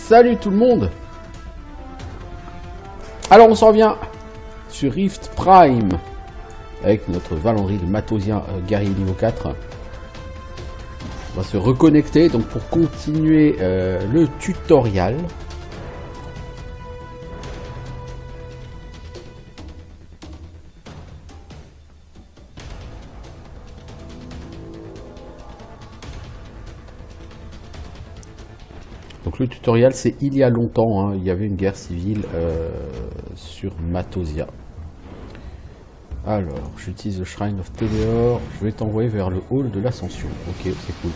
Salut tout le monde. Alors on s'en revient sur Rift Prime avec notre Valandry, le Matosien guerrier niveau 4. On va se reconnecter donc pour continuer le tutoriel. Donc le tutoriel, c'est il y a longtemps, hein, il y avait une guerre civile sur Matosia. Alors, j'utilise le Shrine of Teleor, je vais t'envoyer vers le hall de l'ascension. Ok, c'est cool.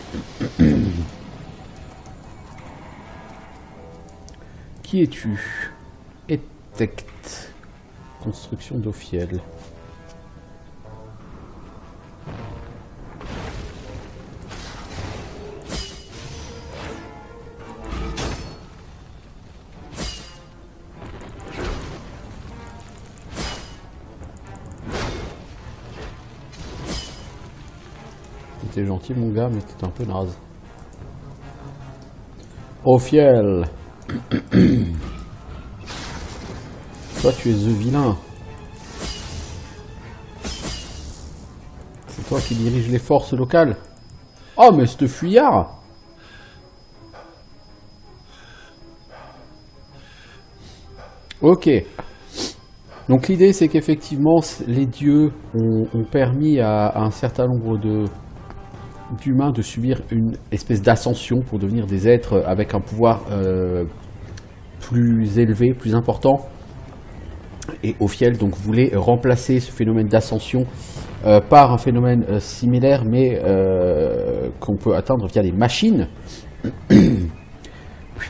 Qui es-tu? Etect. Construction d'Ophiel. T'es gentil mon gars, mais t'es un peu naze. Ophiel. Toi tu es The Vilain. C'est toi qui dirige les forces locales. Oh mais c'est fuyard. Ok. Donc l'idée c'est qu'effectivement les dieux ont permis à un certain nombre d'humains de subir une espèce d'ascension pour devenir des êtres avec un pouvoir plus élevé, plus important. Et Ophiel donc voulait remplacer ce phénomène d'ascension par un phénomène similaire, mais qu'on peut atteindre via des machines,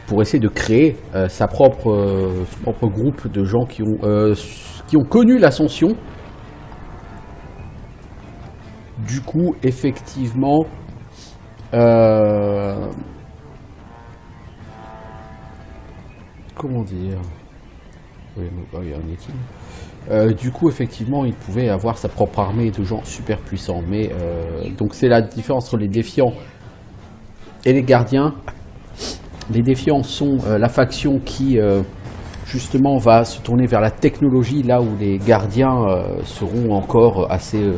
pour essayer de créer son propre groupe de gens qui ont connu l'ascension. Du coup, effectivement, comment dire? Oui, il y a un meeting. Du coup, effectivement, il pouvait avoir sa propre armée de gens super puissants. Mais donc, c'est la différence entre les défiants et les gardiens. Les défiants sont la faction qui, justement, va se tourner vers la technologie, là où les gardiens seront encore assez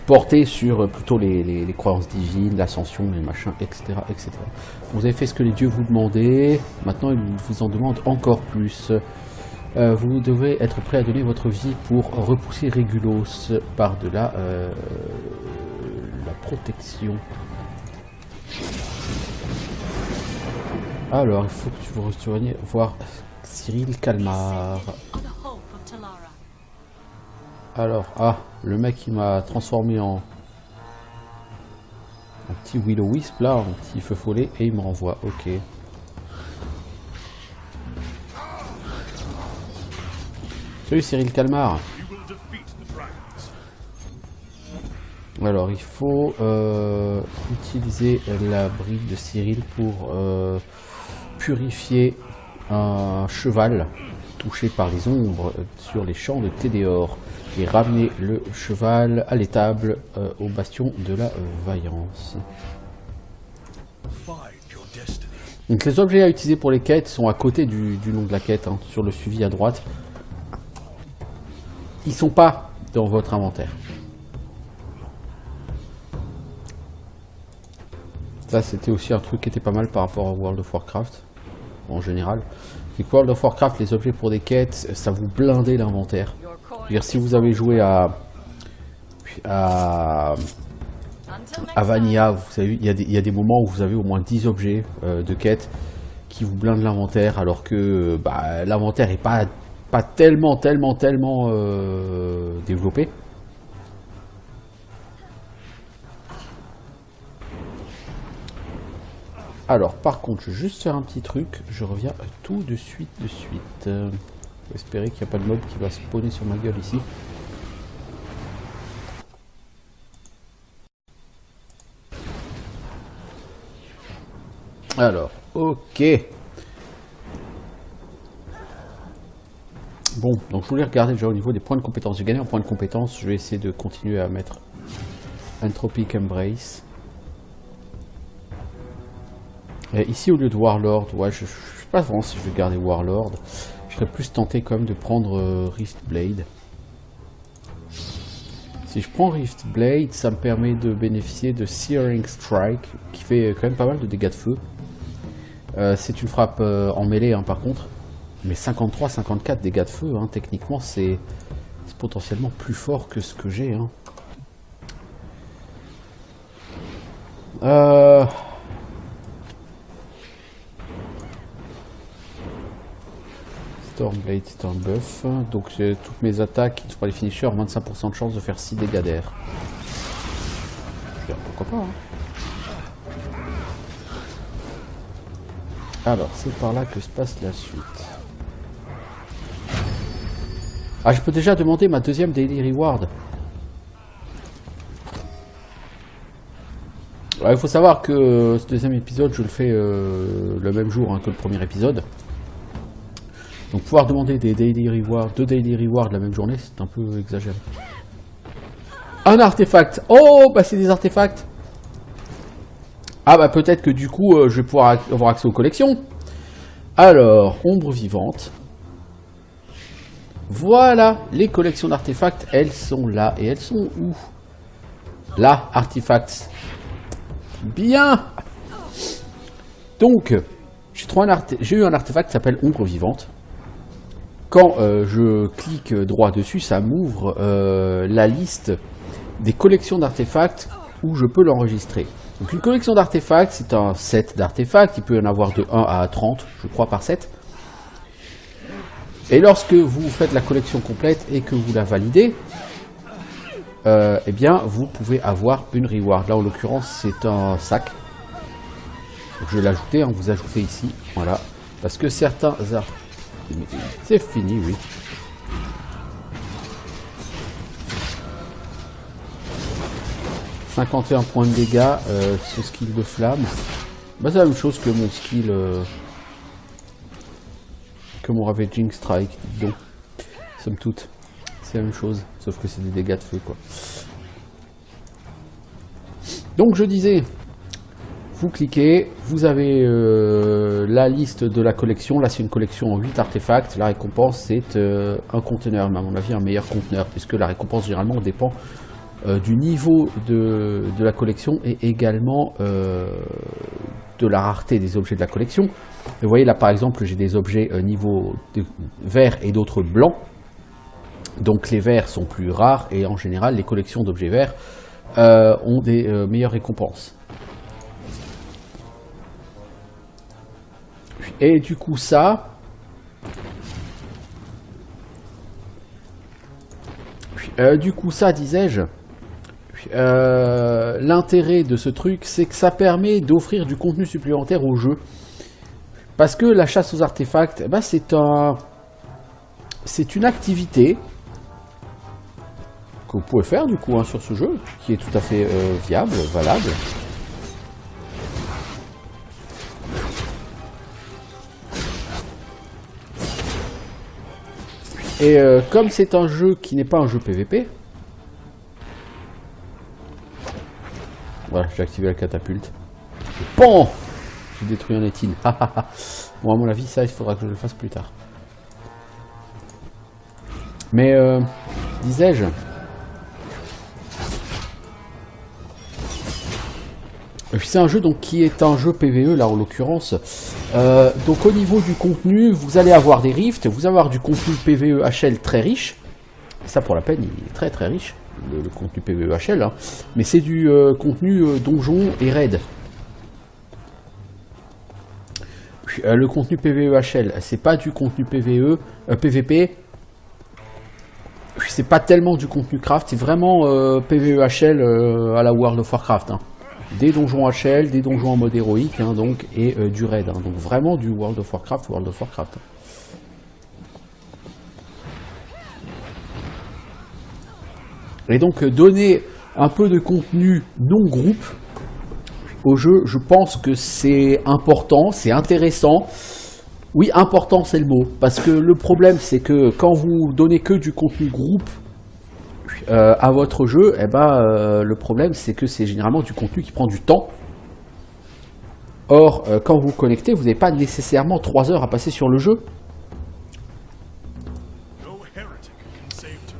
portés sur plutôt les croyances divines, l'ascension, les machins, etc., etc. Vous avez fait ce que les dieux vous demandaient, maintenant ils vous en demandent encore plus. Vous devez être prêt à donner votre vie pour repousser Régulos par-delà la protection. Alors, il faut que tu vous retourniez voir Cyril Kalmar. Alors, le mec qui m'a transformé en petit Will-O-Wisp là, en petit feu follet, et il me renvoie, ok. Salut Cyril Kalmar. Alors, il faut utiliser la brique de Cyril pour purifier un cheval touché par les ombres sur les champs de Tédéor et ramener le cheval à l'étable au bastion de la vaillance. Donc les objets à utiliser pour les quêtes sont à côté du nom de la quête, hein, sur le suivi à droite. Ils sont pas dans votre inventaire. Ça c'était aussi un truc qui était pas mal par rapport à World of Warcraft en général. C'est que World of Warcraft, les objets pour des quêtes, ça vous blindait l'inventaire. C'est-à-dire si vous avez joué à Vanilla, vous savez, il y a des moments où vous avez au moins 10 objets de quête qui vous blindent l'inventaire, alors que l'inventaire n'est pas tellement développé. Alors, par contre, je vais juste faire un petit truc. Je reviens tout de suite. Faut espérer qu'il n'y a pas de mob qui va spawner sur ma gueule ici. Alors, ok. Bon, donc je voulais regarder déjà au niveau des points de compétence. J'ai gagné un point de compétence. Je vais essayer de continuer à mettre Anthropic Embrace. Et ici, au lieu de Warlord, ouais, je sais pas vraiment si je vais garder Warlord. Je serais plus tenté quand même de prendre Riftblade. Si je prends Riftblade, ça me permet de bénéficier de Searing Strike, qui fait quand même pas mal de dégâts de feu. C'est une frappe en mêlée, hein, par contre. Mais 53-54 dégâts de feu, hein, techniquement, c'est potentiellement plus fort que ce que j'ai. Hein. Stormblade, Stormbuff. Donc toutes mes attaques qui ne sont pas les finishers, 25% de chance de faire 6 dégâts d'air. Pourquoi pas, hein. Alors, c'est par là que se passe la suite. Ah, je peux déjà demander ma deuxième Daily Reward. Il faut savoir que ce deuxième épisode, je le fais le même jour, hein, que le premier épisode. Donc pouvoir demander des Daily Rewards, 2 Daily Rewards la même journée, c'est un peu exagéré. Un artefact. Oh, bah c'est des artefacts. Ah bah peut-être que du coup, je vais pouvoir avoir accès aux collections. Alors, ombre vivante. Voilà, les collections d'artefacts, elles sont là. Et elles sont où? Là, artefacts. Bien. Donc, j'ai eu un artefact qui s'appelle ombre vivante. Quand je clique droit dessus, ça m'ouvre la liste des collections d'artefacts où je peux l'enregistrer. Donc une collection d'artefacts, c'est un set d'artefacts, il peut y en avoir de 1 à 30, je crois, par set. Et lorsque vous faites la collection complète et que vous la validez, eh bien, vous pouvez avoir une reward. Là, en l'occurrence, c'est un sac. Donc, je vais l'ajouter, hein, vous ajoutez ici, voilà. Parce que certains... C'est fini, oui. « 51 points de dégâts, ce skill de flamme. Bah, c'est la même chose que mon skill... que mon Ravaging Strike, donc. Somme toute. C'est la même chose, sauf que c'est des dégâts de feu, quoi. Donc, je disais... Vous cliquez, vous avez la liste de la collection. Là, c'est une collection en 8 artefacts. La récompense, c'est un conteneur, mais à mon avis, un meilleur conteneur, puisque la récompense, généralement, dépend du niveau de la collection et également de la rareté des objets de la collection. Vous voyez, là, par exemple, j'ai des objets niveau vert et d'autres blancs. Donc, les verts sont plus rares et, en général, les collections d'objets verts ont des meilleures récompenses. Et du coup ça, disais-je, l'intérêt de ce truc, c'est que ça permet d'offrir du contenu supplémentaire au jeu. Parce que la chasse aux artefacts, bah, c'est une activité que vous pouvez faire du coup, hein, sur ce jeu, qui est tout à fait viable, valable. Et comme c'est un jeu qui n'est pas un jeu PVP, voilà, j'ai activé la catapulte. Bon, j'ai détruit un étine. Bon, à mon avis, ça, il faudra que je le fasse plus tard. Mais, disais-je, c'est un jeu donc qui est un jeu PVE là en l'occurrence. Donc au niveau du contenu, vous allez avoir des rifts, vous allez avoir du contenu PVE HL très riche. Ça pour la peine, il est très très riche, le contenu PVE HL, hein. Mais c'est du contenu donjon et raid. Le contenu PVE HL, c'est pas du contenu PVP. C'est pas tellement du contenu craft, c'est vraiment PVE HL à la World of Warcraft, hein. Des donjons HL, des donjons en mode héroïque, hein, donc, et du raid, hein, donc vraiment du World of Warcraft. Et donc donner un peu de contenu non groupe au jeu, je pense que c'est important, c'est intéressant. Oui, important c'est le mot, parce que le problème c'est que quand vous donnez que du contenu groupe à votre jeu, eh ben, le problème c'est que c'est généralement du contenu qui prend du temps. Or, quand vous vous connectez, vous n'avez pas nécessairement 3 heures à passer sur le jeu.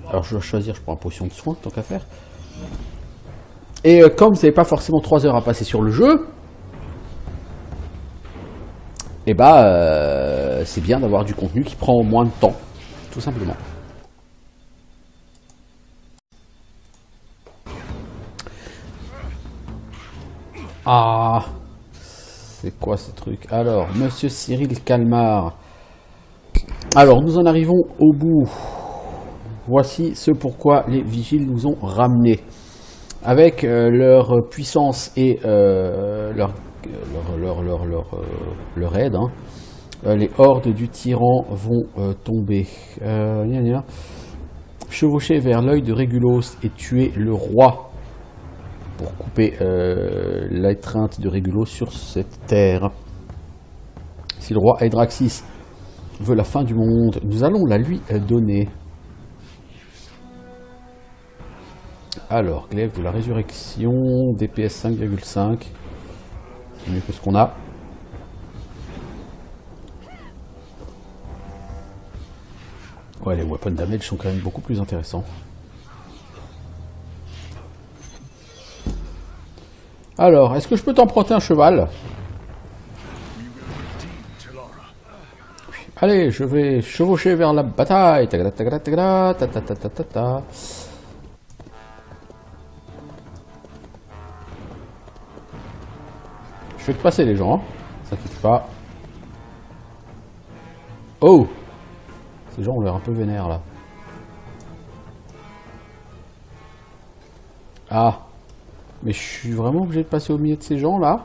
Alors je vais choisir, je prends une potion de soin, tant qu'à faire. Et comme vous n'avez pas forcément 3 heures à passer sur le jeu, et bah c'est bien d'avoir du contenu qui prend moins de temps, tout simplement. Ah, c'est quoi ce truc? Alors, Monsieur Cyril Calmar. Alors, nous en arrivons au bout. Voici ce pourquoi les vigiles nous ont ramenés. Avec leur puissance et leur aide, hein, les hordes du tyran vont tomber. Chevaucher vers l'œil de Régulos et tuer le roi pour couper l'étreinte de Régulos sur cette terre. Si le roi Hydraxis veut la fin du monde, nous allons la lui donner. Alors, glaive de la résurrection, DPS 5,5. C'est mieux que ce qu'on a. Ouais, les weapon damage sont quand même beaucoup plus intéressants. Alors, est-ce que je peux t'emprunter un cheval? Allez, je vais chevaucher vers la bataille. Je vais te passer les gens, hein. Ça t'inquiète pas. Oh! Ces gens ont l'air un peu vénères là. Ah! Mais je suis vraiment obligé de passer au milieu de ces gens là?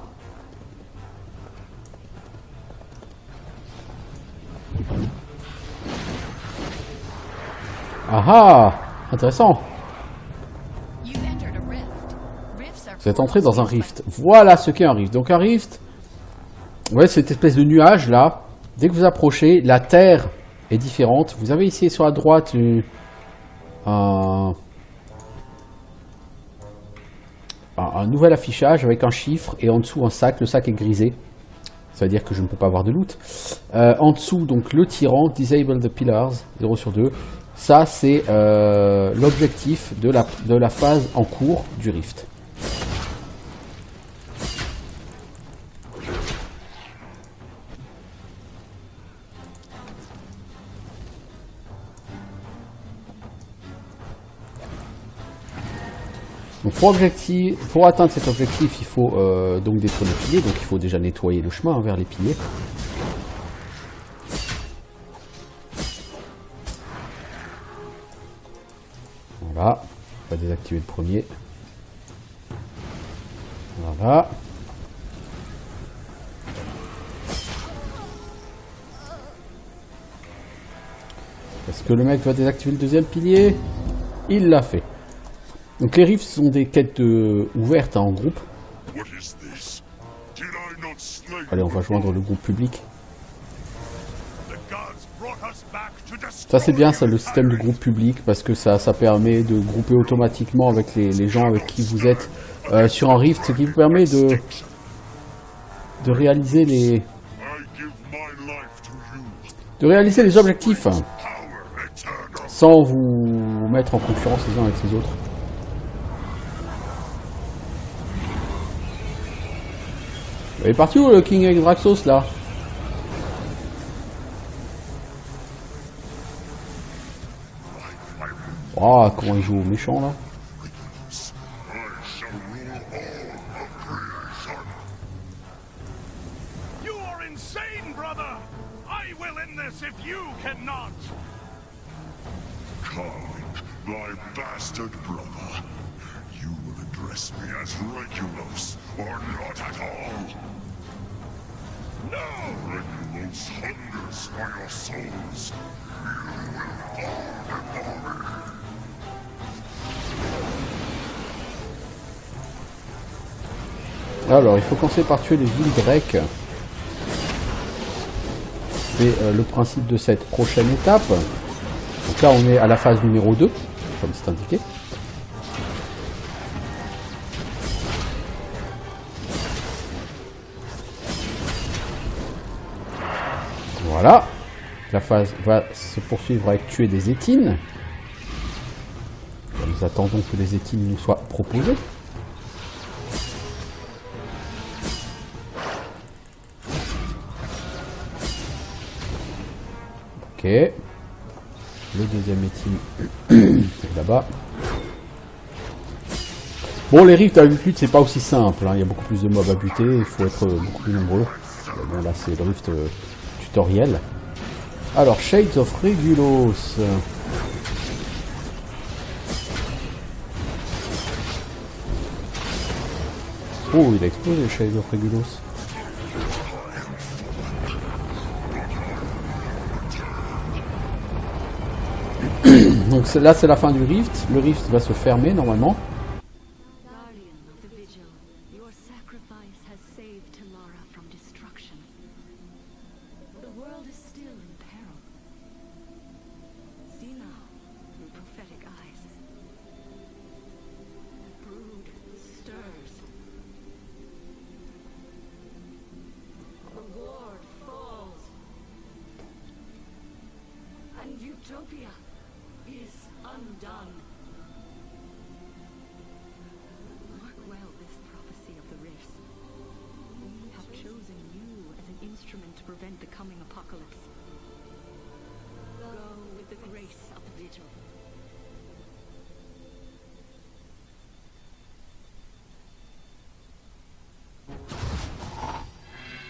Ah ah! Intéressant! Vous êtes entré dans un rift. Voilà ce qu'est un rift. Donc un rift, ouais, cette espèce de nuage là. Dès que vous approchez, la terre est différente. Vous avez ici sur la droite un nouvel affichage avec un chiffre et en dessous un sac. Le sac est grisé. Ça veut dire que je ne peux pas avoir de loot. En dessous, donc le tyran, disable the pillars, 0 sur 2. Ça, c'est l'objectif de la phase en cours du rift. Donc pour atteindre cet objectif, il faut donc détruire les piliers, donc il faut déjà nettoyer le chemin vers les piliers. Voilà, on va désactiver le premier. Voilà. Est-ce que le mec va désactiver le deuxième pilier? Il l'a fait. Donc les rifts sont des quêtes ouvertes, hein, en groupe. Allez, on va joindre le groupe public. Ça c'est bien, ça, le système de groupe public, parce que ça permet de grouper automatiquement avec les gens avec qui vous êtes sur un rift, ce qui vous permet de réaliser les objectifs sans vous mettre en concurrence les uns avec les autres. Il est parti où le King Hydraxos là? Oh, comment il joue au méchant là? You are insane, brother. I will end this if you cannot. Come, thy bastard brother. You will address me as Regulus, or not at all. No! Regulus hungers for your souls. You will fall before me. Alors, il faut commencer par tuer les villes grecques. C'est le principe de cette prochaine étape. Donc là, on est à la phase numéro 2, comme c'est indiqué. Voilà. La phase va se poursuivre avec tuer des étines. Nous attendons que les étines nous soient proposées. Ok. Le deuxième étine est là-bas. Bon, les rifts avec lutte, c'est pas aussi simple. Hein. Il y a beaucoup plus de mobs à buter. Il faut être beaucoup plus nombreux. Bon, là, c'est le rift tutoriel. Alors, Shades of Regulus. Oh, il a explosé, Shades of Regulus. Donc là, c'est la fin du rift. Le rift va se fermer normalement. Guardian of the Vigil, your sacrifice has saved Telara from destruction. The world is still in peril. See now, through prophetic eyes. The brood stirs. The ward falls. And Utopia is undone. Mark well this prophecy of the rifts. We have chosen you as an instrument to prevent the coming apocalypse. Go with the grace of the Vigil.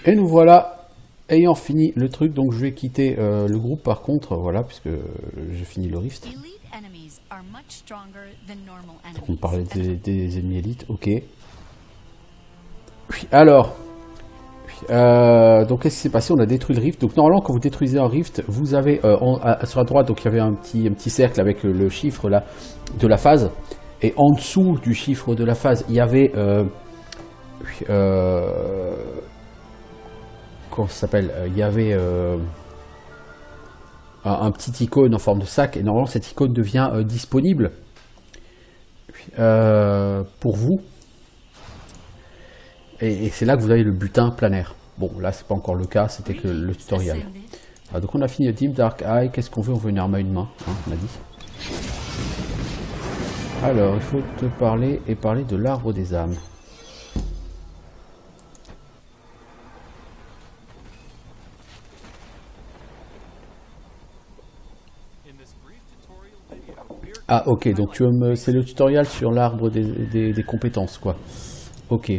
Et nous voilà ayant fini le truc. Donc je vais quitter le groupe par contre. Voilà, puisque j'ai fini le rift. Elite enemies are much stronger than normal On enemies. parlait des ennemis élites, ok. Puis, alors, donc qu'est-ce qui s'est passé? On a détruit le rift. Donc normalement, quand vous détruisez un rift, vous avez sur la droite, donc il y avait un petit cercle avec le chiffre là de la phase, et en dessous du chiffre de la phase, il y avait comment ça s'appelle? Il y avait un petit icône en forme de sac, et normalement cette icône devient disponible pour vous, et c'est là que vous avez le butin planaire. Bon, là c'est pas encore le cas, c'était que le tutoriel. Ah, donc on a fini le Dim Dark Eye. Qu'est-ce qu'on veut? On veut une arme à une main, hein, on a dit. Alors il faut te parler et parler de l'arbre des âmes. Ah ok, donc tu veux c'est le tutoriel sur l'arbre des compétences, quoi. Ok.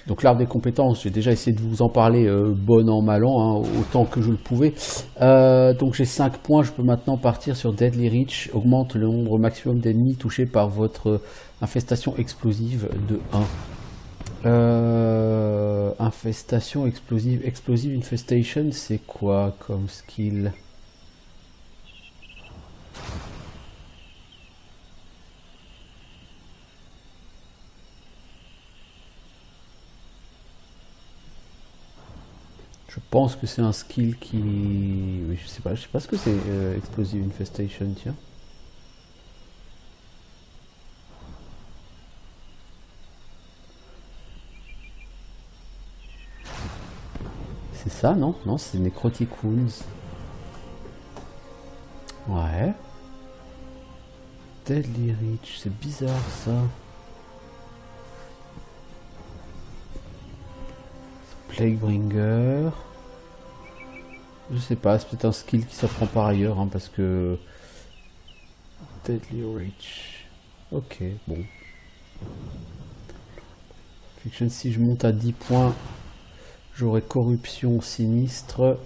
Donc l'arbre des compétences, j'ai déjà essayé de vous en parler bon an, mal an, hein, autant que je le pouvais. Donc j'ai 5 points, je peux maintenant partir sur Deadly Reach. Augmente le nombre maximum d'ennemis touchés par votre infestation explosive de 1. Infestation explosive. Explosive Infestation, c'est quoi comme skill? Je pense que c'est un skill qui... Oui, je sais pas ce que c'est Explosive Infestation, tiens. C'est ça, non? Non, c'est Necrotic Wounds. Ouais. Deadly Reach, c'est bizarre ça. Plaguebringer. Je sais pas, c'est peut-être un skill qui s'apprend par ailleurs, hein, parce que... Deadly Reach. Ok, bon. Fiction, si je monte à 10 points, j'aurai Corruption Sinistre.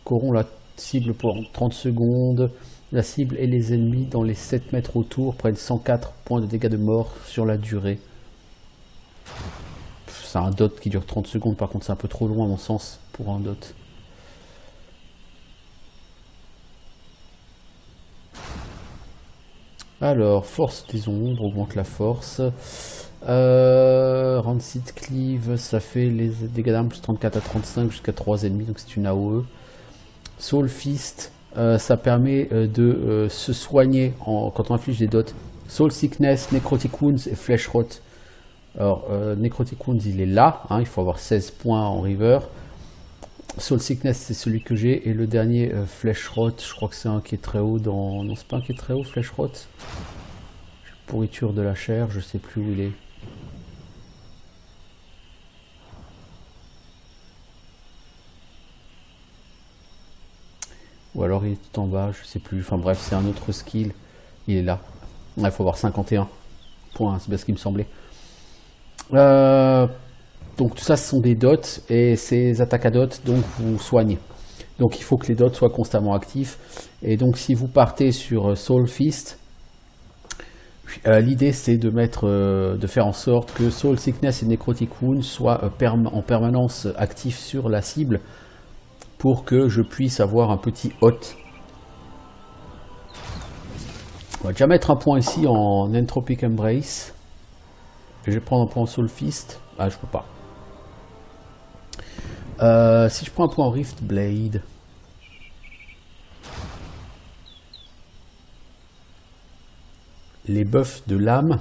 Corrompt la cible pour 30 secondes. La cible et les ennemis dans les 7 mètres autour prennent 104 points de dégâts de mort sur la durée. C'est un dot qui dure 30 secondes, par contre c'est un peu trop long à mon sens pour un dot. Alors, force des ombres, augmente la force. Rancid Cleave, ça fait les dégâts d'armes plus 34 à 35 jusqu'à 3 ennemis, donc c'est une AOE. Soul Fist, ça permet de se soigner quand on inflige des dots. Soul Sickness, Necrotic Wounds et Flesh Rot. Alors, Necrotic Wounds, il est là, hein, il faut avoir 16 points en river. Soul Sickness, c'est celui que j'ai. Et le dernier, Flesh Rot, je crois que c'est un qui est très haut dans... Non, c'est pas un qui est très haut, Flesh Rot. Pourriture de la chair, je sais plus où il est. Ou alors il est tout en bas, je sais plus. Enfin bref, c'est un autre skill. Il est là. Il faut avoir 51 points, c'est bien ce qui me semblait. Donc tout ça, ce sont des dots. Et ces attaques à dots, donc vous soignez. Donc il faut que les dots soient constamment actifs. Et donc si vous partez sur Soul Fist, l'idée c'est de faire en sorte que Soul Sickness et Necrotic Wound soient en permanence actifs sur la cible pour que je puisse avoir un petit hot. On va déjà mettre un point ici en Entropic Embrace. Je vais prendre un point en Soul Fist. Ah, je peux pas. Si je prends un point en Rift Blade. Les buffs de l'âme,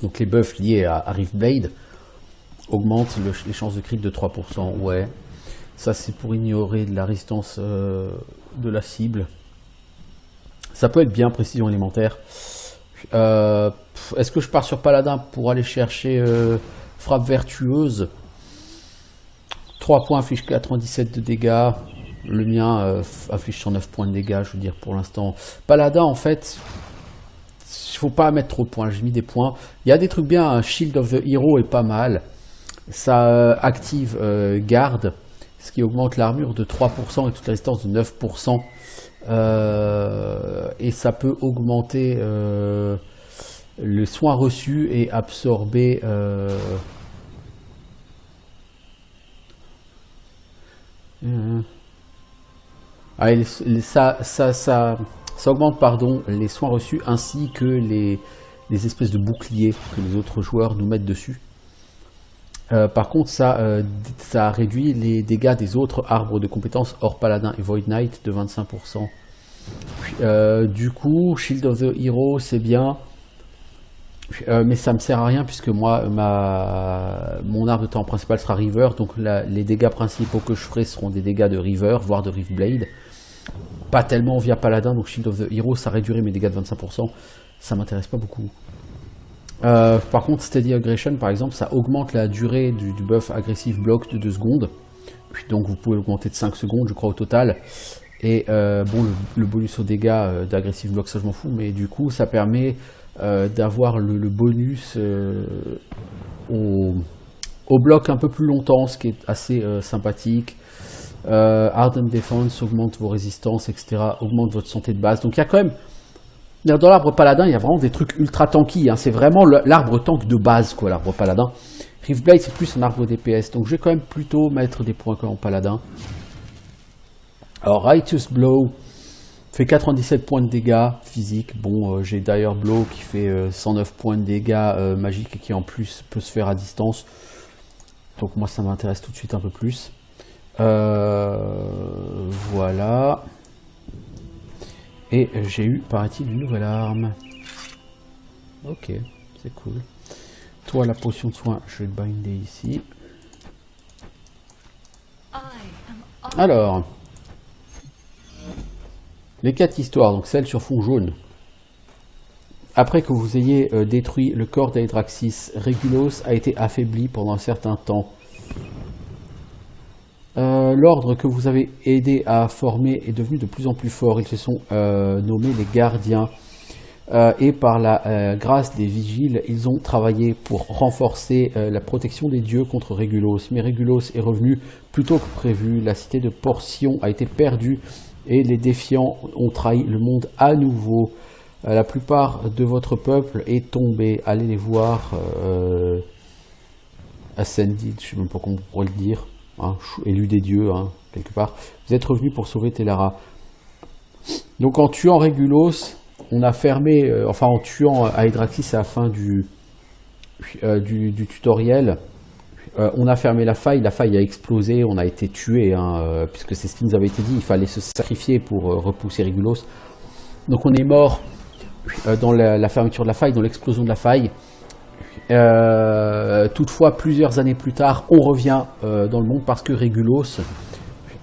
donc les buffs liés à Rift Blade, augmentent les chances de crit de 3%. Ouais, ça c'est pour ignorer de la résistance de la cible. Ça peut être bien, précision élémentaire. Est-ce que je pars sur Paladin pour aller chercher frappe vertueuse? 3 points inflige 97 de dégâts. Le mien inflige 109 points de dégâts, je veux dire, pour l'instant. Paladin, en fait... Il faut pas mettre trop de points, j'ai mis des points. Il y a des trucs bien, un Shield of the Hero est pas mal. Ça active garde, ce qui augmente l'armure de 3% et toute la résistance de 9%. Et ça peut augmenter le soin reçu et absorber... Allez, ça augmente les soins reçus ainsi que les espèces de boucliers que les autres joueurs nous mettent dessus. Par contre, ça réduit les dégâts des autres arbres de compétences hors Paladin et Void Knight de 25%. Du coup, Shield of the Hero, c'est bien. Mais ça me sert à rien puisque moi, mon arbre de talent principal sera River. Donc les dégâts principaux que je ferai seront des dégâts de River, voire de Rift Blade. Pas tellement via Paladin, donc Shield of the Hero, ça réduirait mes dégâts de 25%. Ça m'intéresse pas beaucoup. Par contre, Steady Aggression, par exemple, ça augmente la durée du buff Aggressive Block de 2 secondes. Donc vous pouvez l'augmenter de 5 secondes, je crois, au total. Et bon, le bonus aux dégâts d'Aggressive Block, ça je m'en fous. Mais du coup, ça permet d'avoir le bonus au bloc un peu plus longtemps, ce qui est assez sympathique. Hardened Defense augmente vos résistances, etc. Augmente votre santé de base. Donc il y a quand même, dans l'arbre paladin, il y a vraiment des trucs ultra tanky. Hein. C'est vraiment l'arbre tank de base, quoi, l'arbre paladin. Rift Blade, c'est plus un arbre DPS. Donc je vais quand même plutôt mettre des points en paladin. Alors Righteous Blow fait 97 points de dégâts physiques. Bon, j'ai Dire Blow qui fait 109 points de dégâts magiques et qui en plus peut se faire à distance. Donc moi ça m'intéresse tout de suite un peu plus. Voilà. Et j'ai eu, paraît-il, une nouvelle arme. Ok, c'est cool. Toi, la potion de soin, je vais te binder ici. Alors, les 4 histoires, donc celle sur fond jaune. Après que vous ayez détruit le corps d'Aedraxis, Regulus a été affaibli pendant un certain temps. L'ordre que vous avez aidé à former est devenu de plus en plus fort. Ils se sont nommés les gardiens. Et par la grâce des vigiles, ils ont travaillé pour renforcer la protection des dieux contre Regulus. Mais Regulus est revenu plus tôt que prévu. La cité de Portion a été perdue et les défiants ont trahi le monde à nouveau. La plupart de votre peuple est tombé. Allez les voir. Ascended, je ne sais même pas comment on pourrait le dire. Hein, élu des dieux, hein, quelque part. Vous êtes revenu pour sauver Telara. Donc en tuant Regulus, on a fermé, enfin en tuant Aedraxis à la fin du tutoriel, on a fermé la faille a explosé, on a été tué, hein, puisque c'est ce qui nous avait été dit, il fallait se sacrifier pour repousser Regulus. Donc on est mort dans la fermeture de la faille, dans l'explosion de la faille. Toutefois, plusieurs années plus tard, on revient dans le monde parce que Regulus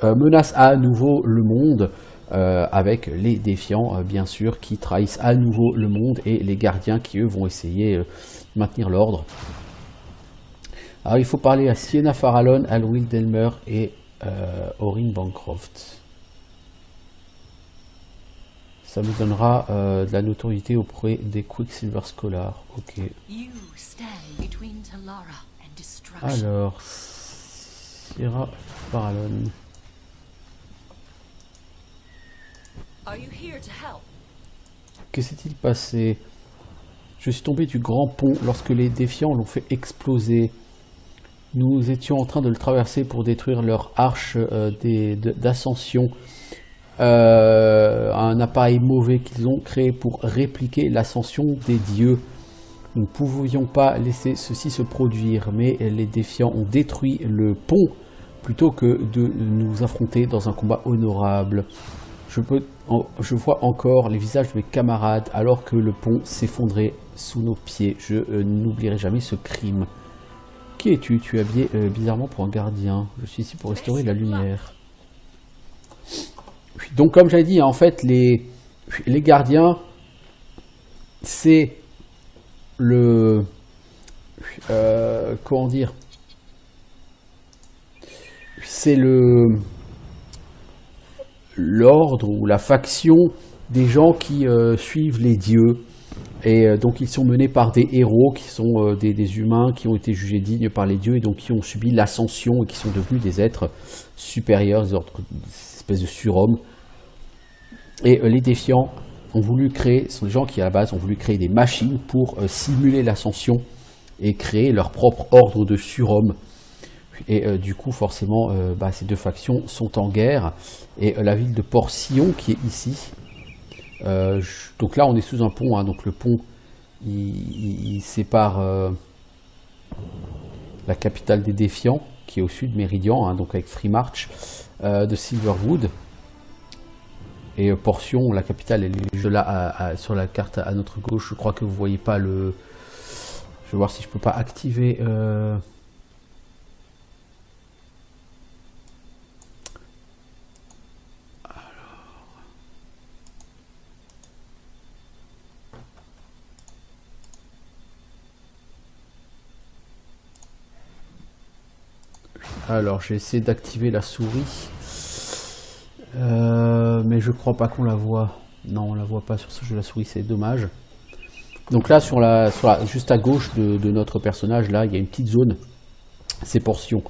menace à nouveau le monde, avec les défiants, bien sûr, qui trahissent à nouveau le monde, et les gardiens qui, eux, vont essayer de maintenir l'ordre. Alors, il faut parler à Sienna Farallon, Alwyl Delmer et Orin Bancroft. Ça me donnera de la notoriété auprès des Quicksilver Scholars. Ok. You stand between Talara and destruction. Alors, Sienna Farallon. Are you here to help? Que s'est-il passé? Je suis tombé du grand pont lorsque les défiants l'ont fait exploser. Nous étions en train de le traverser pour détruire leur arche d'ascension. Un appareil mauvais qu'ils ont créé pour répliquer l'ascension des dieux. Nous ne pouvions pas laisser ceci se produire, mais les défiants ont détruit le pont plutôt que de nous affronter dans un combat honorable. Je vois encore les visages de mes camarades alors que le pont s'effondrait sous nos pieds. Je n'oublierai jamais ce crime. Qui es-tu? Tu es habillé bizarrement pour un gardien. Je suis ici pour restaurer la lumière. Donc comme j'avais dit, en fait, les gardiens, c'est le... comment dire? C'est l'ordre ou la faction des gens qui suivent les dieux. Et donc ils sont menés par des héros qui sont des humains qui ont été jugés dignes par les dieux et donc qui ont subi l'ascension et qui sont devenus des êtres supérieurs, des espèces de surhommes. Et les défiants ont voulu créer, ce sont des gens qui à la base ont voulu créer des machines pour simuler l'ascension et créer leur propre ordre de surhommes. Et du coup forcément ces deux factions sont en guerre et la ville de Port-Sillon qui est ici. Donc là on est sous un pont, hein, donc le pont il sépare la capitale des défiants qui est au sud, Méridian, hein, donc avec Freemarch, de Silverwood, et Portion, la capitale, elle est là sur la carte à notre gauche. Je crois que vous voyez pas le... Je vais voir si je peux pas activer... Alors, j'ai essayé d'activer la souris, mais je crois pas qu'on la voit. Non, on la voit pas sur ce jeu, la souris, c'est dommage. Donc là, juste à gauche de notre personnage, là, il y a une petite zone, c'est Portion.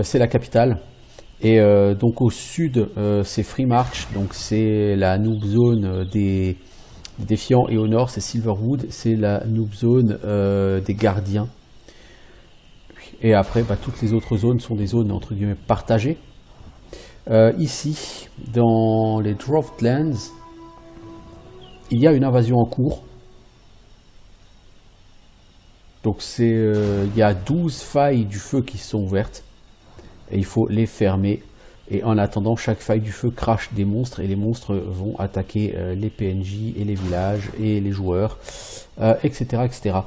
C'est la capitale. Et donc au sud, c'est Freemarch, donc c'est la noob zone des défiants. Et au nord, c'est Silverwood, c'est la noob zone des gardiens. Et après, toutes les autres zones sont des zones entre guillemets partagées. Ici, dans les Droftlands, il y a une invasion en cours. Donc il y a 12 failles du feu qui sont ouvertes. Et il faut les fermer. Et en attendant, chaque faille du feu crache des monstres. Et les monstres vont attaquer les PNJ et les villages et les joueurs, etc., etc.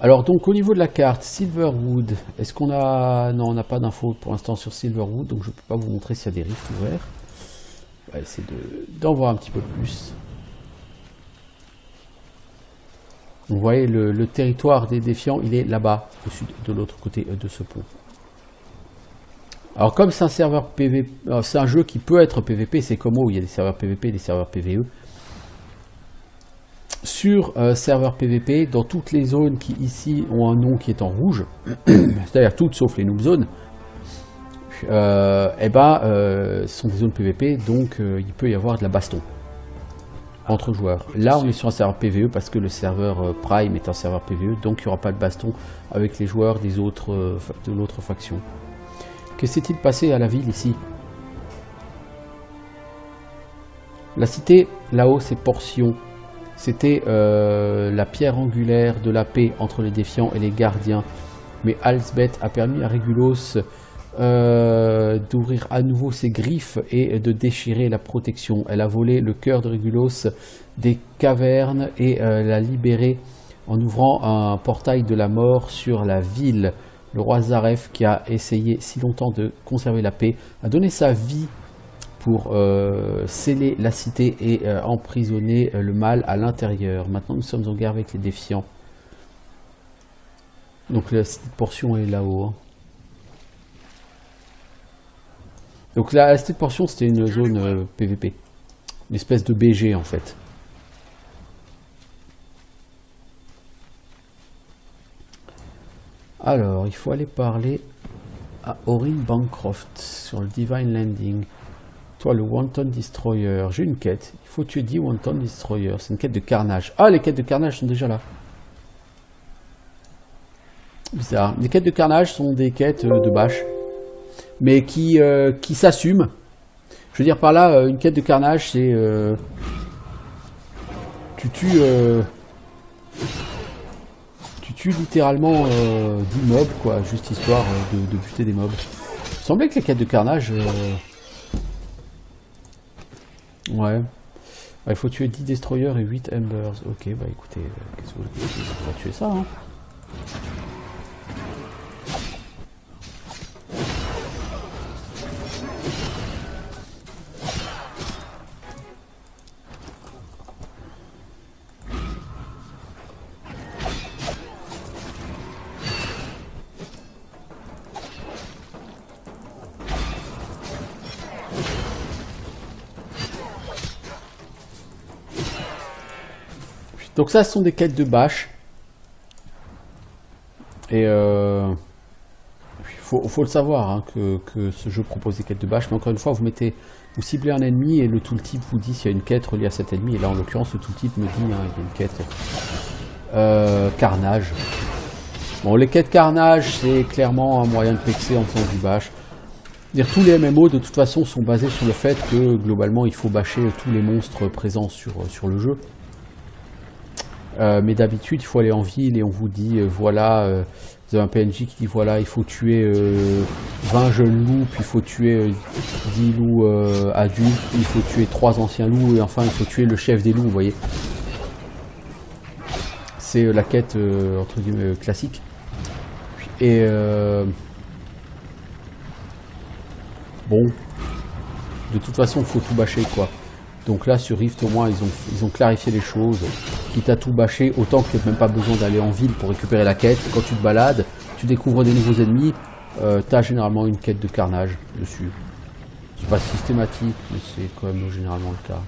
Alors donc au niveau de la carte, Silverwood, est-ce qu'on a... Non, on n'a pas d'infos pour l'instant sur Silverwood, donc je ne peux pas vous montrer s'il y a des rifts ouverts. On va essayer d'en voir un petit peu plus. Vous voyez le territoire des défiants, il est là-bas, au sud, de l'autre côté de ce pont. Alors comme c'est un serveur PVP, c'est un jeu qui peut être PVP, c'est comme où il y a des serveurs PVP et des serveurs PVE. Sur serveur PVP, dans toutes les zones qui ici ont un nom qui est en rouge, c'est-à-dire toutes sauf les noob zones, ce sont des zones PVP, donc il peut y avoir de la baston entre joueurs. Là on est sur un serveur PVE parce que le serveur Prime est un serveur PVE, donc il n'y aura pas de baston avec les joueurs de l'autre faction. Que s'est-il passé à la ville ici? La cité là-haut c'est Portion. C'était la pierre angulaire de la paix entre les défiants et les gardiens. Mais Alsbeth a permis à Régulos d'ouvrir à nouveau ses griffes et de déchirer la protection. Elle a volé le cœur de Régulos des cavernes et l'a libéré en ouvrant un portail de la mort sur la ville. le roi Zaref, qui a essayé si longtemps de conserver la paix, a donné sa vie pour sceller la cité et emprisonner le mal à l'intérieur. Maintenant, nous sommes en guerre avec les défiants. Donc la cité de portion est là-haut. Hein. Donc la cité de portion, c'était une zone PVP. Une espèce de BG en fait. Alors, il faut aller parler à Orin Bancroft sur le Divine Landing. Toi, le Wanton Destroyer. J'ai une quête. Il faut tuer 10 Wanton Destroyer. C'est une quête de carnage. Ah, les quêtes de carnage sont déjà là. Bizarre. Les quêtes de carnage sont des quêtes de bâche. Mais qui s'assument. Je veux dire par là, une quête de carnage, c'est... tu tues littéralement 10 mobs, quoi. Juste histoire de buter des mobs. Il semblait que les quêtes de carnage... Ouais. Il faut tuer 10 destroyers et 8 embers. Ok, bah écoutez, qu'est-ce que vous voulez, on va tuer ça, hein. Donc ça, ce sont des quêtes de bâche. Et il faut le savoir, hein, que ce jeu propose des quêtes de bâche. Mais encore une fois, vous ciblez un ennemi et le tooltip vous dit s'il y a une quête reliée à cet ennemi. Et là, en l'occurrence, le tooltip me dit il y a une quête carnage. Bon, les quêtes carnage, c'est clairement un moyen de pexer en faisant du bâche. Dire, tous les MMO, de toute façon, sont basés sur le fait que, globalement, il faut bâcher tous les monstres présents sur le jeu. Mais d'habitude, il faut aller en ville et on vous dit, voilà, vous avez un PNJ qui dit, voilà, il faut tuer 20 jeunes loups, puis il faut tuer 10 loups adultes, puis il faut tuer 3 anciens loups, et enfin, il faut tuer le chef des loups, vous voyez. C'est la quête, entre guillemets, classique. Et bon, de toute façon, il faut tout bâcher, quoi. Donc là, sur Rift, au moins, ils ont clarifié les choses. Quitte à tout bâcher, autant que tu n'as même pas besoin d'aller en ville pour récupérer la quête. Quand tu te balades, tu découvres des nouveaux ennemis, tu as généralement une quête de carnage dessus. C'est pas systématique, mais c'est quand même généralement le cas.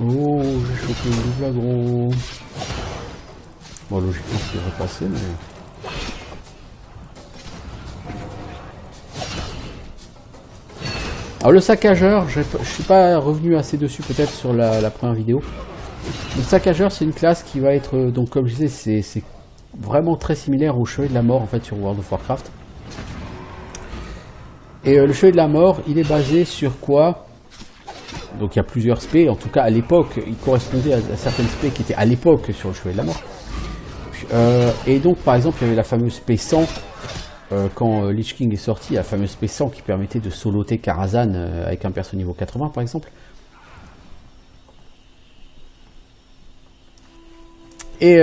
Oh, j'ai chopé une double aggro. Bon, logiquement, ça devrait passer, mais... Alors, le saccageur, je suis pas revenu assez dessus, peut-être, sur la première vidéo. Le saccageur, c'est une classe qui va être... Donc, comme je disais, c'est vraiment très similaire au Chevalier de la Mort, en fait, sur World of Warcraft. Et le Chevalier de la Mort, il est basé sur quoi ? Donc il y a plusieurs spés, en tout cas à l'époque, il correspondait à certaines spés qui étaient à l'époque sur le Chevalier de la Mort. Et donc par exemple, il y avait la fameuse spé 100, quand Lich King est sorti, la fameuse spé 100 qui permettait de soloter Karazhan avec un perso niveau 80 par exemple. Et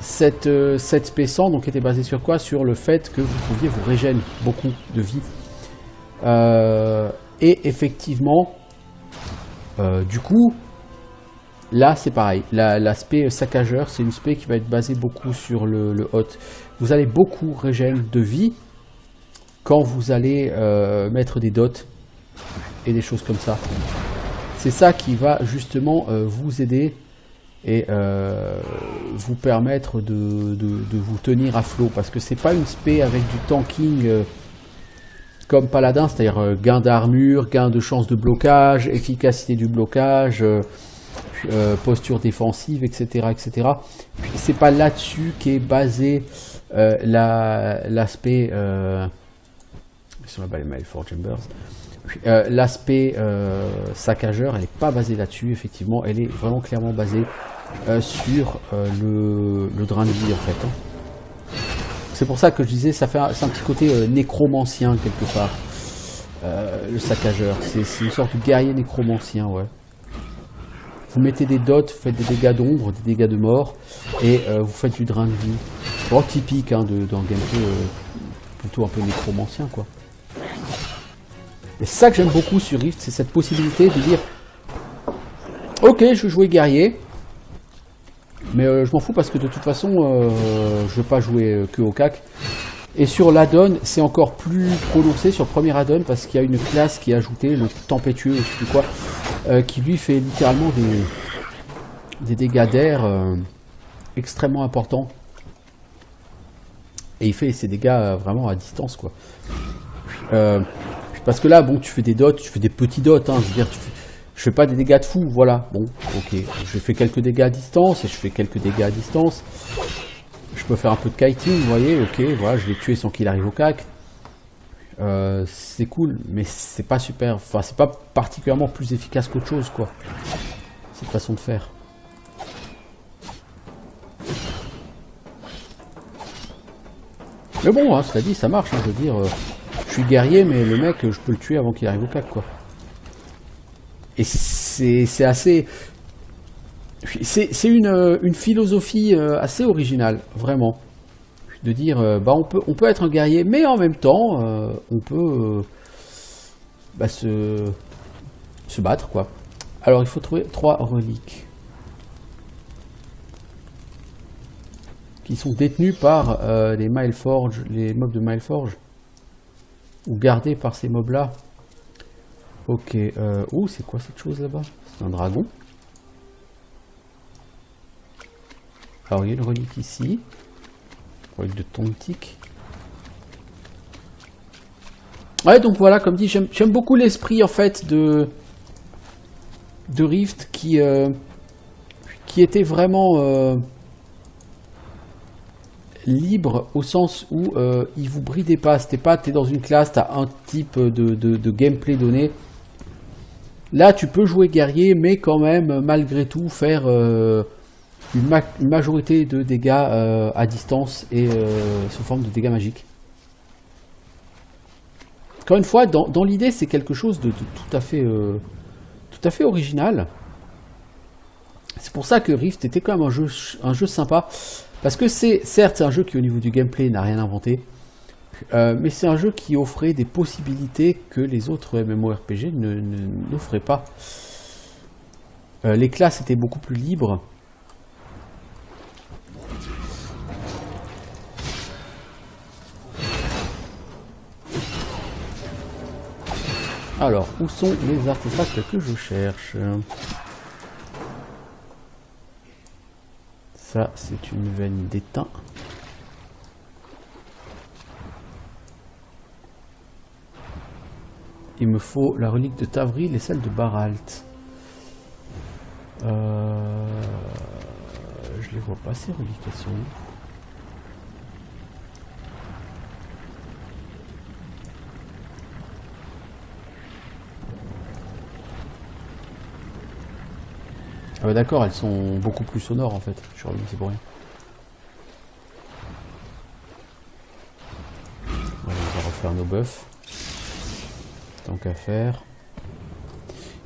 cette spé 100 donc, était basée sur quoi? Sur le fait que vous pouviez vous régénérer beaucoup de vie. Et effectivement, du coup, là c'est pareil. L'aspect saccageur, c'est une spé qui va être basée beaucoup sur le hot. Vous allez beaucoup régénérer de vie quand vous allez mettre des dots et des choses comme ça. C'est ça qui va justement vous aider et vous permettre de vous tenir à flot. Parce que c'est pas une spé avec du tanking... comme paladin, c'est-à-dire gain d'armure, gain de chance de blocage, efficacité du blocage, posture défensive, etc. etc. C'est pas là-dessus qu'est basé l'aspect Sur la balle Maelfor Chambers. L'aspect saccageur, elle n'est pas basée là-dessus, effectivement, elle est vraiment clairement basée sur le drain de vie en fait. C'est pour ça que je disais, c'est un petit côté nécromancien quelque part, le saccageur. C'est une sorte de guerrier nécromancien, ouais. Vous mettez des dots, vous faites des dégâts d'ombre, des dégâts de mort, et vous faites du drain de vie. Vraiment typique hein, dans le gameplay plutôt un peu nécromancien, quoi. Et c'est ça que j'aime beaucoup sur Rift, c'est cette possibilité de dire ok, je vais jouer guerrier, mais je m'en fous parce que de toute façon, je vais pas jouer que au CAC. Et sur l'add-on, c'est encore plus prononcé sur le premier add-on parce qu'il y a une classe qui est ajoutée, le tempétueux, je sais plus quoi, qui lui fait littéralement des dégâts d'air extrêmement importants. Et il fait ses dégâts vraiment à distance, quoi. Parce que là, bon, tu fais des dots, tu fais des petits dots, hein, je veux dire, je fais pas des dégâts de fou, voilà. Bon, ok, je fais quelques dégâts à distance, et je fais quelques dégâts à distance. Je peux faire un peu de kiting, vous voyez, ok, voilà, je l'ai tué sans qu'il arrive au cac. C'est cool, mais c'est pas super, enfin, c'est pas particulièrement plus efficace qu'autre chose, quoi. Cette façon de faire. Mais bon, hein, cela dit, ça marche, hein, je veux dire, je suis guerrier, mais le mec, je peux le tuer avant qu'il arrive au cac, quoi. Et c'est assez... C'est une philosophie assez originale, vraiment. De dire, bah on peut être un guerrier, mais en même temps, on peut se battre, quoi. Alors, il faut trouver 3 reliques. Qui sont détenus par les Maelforge, les mobs de Maelforge. Ou gardés par ces mobs-là. Ok, ouh, c'est quoi cette chose là-bas? C'est un dragon. Alors, il y a une relique ici. Relique de Tontik. Ouais, donc voilà, comme dit, j'aime beaucoup l'esprit, en fait, de Rift, qui était vraiment libre, au sens où il vous bridait pas. C'était pas, t'es dans une classe, t'as un type de gameplay donné. Là, tu peux jouer guerrier, mais quand même, malgré tout, faire une majorité de dégâts à distance et sous forme de dégâts magiques. Encore une fois, dans l'idée, c'est quelque chose de tout à fait original. C'est pour ça que Rift était quand même un jeu sympa. Parce que certes, c'est un jeu qui, au niveau du gameplay, n'a rien inventé. Mais c'est un jeu qui offrait des possibilités que les autres MMORPG n'offraient pas. Les classes étaient beaucoup plus libres. Alors, où sont les artefacts que je cherche? Ça, c'est une veine d'étain. Il me faut la relique de Tavril et celle de Baralt. Je les vois pas, ces reliques, elles sont où? Ah bah d'accord, elles sont beaucoup plus sonores en fait. Je suis revenu, c'est pour rien. Voilà, on va refaire nos buffs. Tant qu'à faire.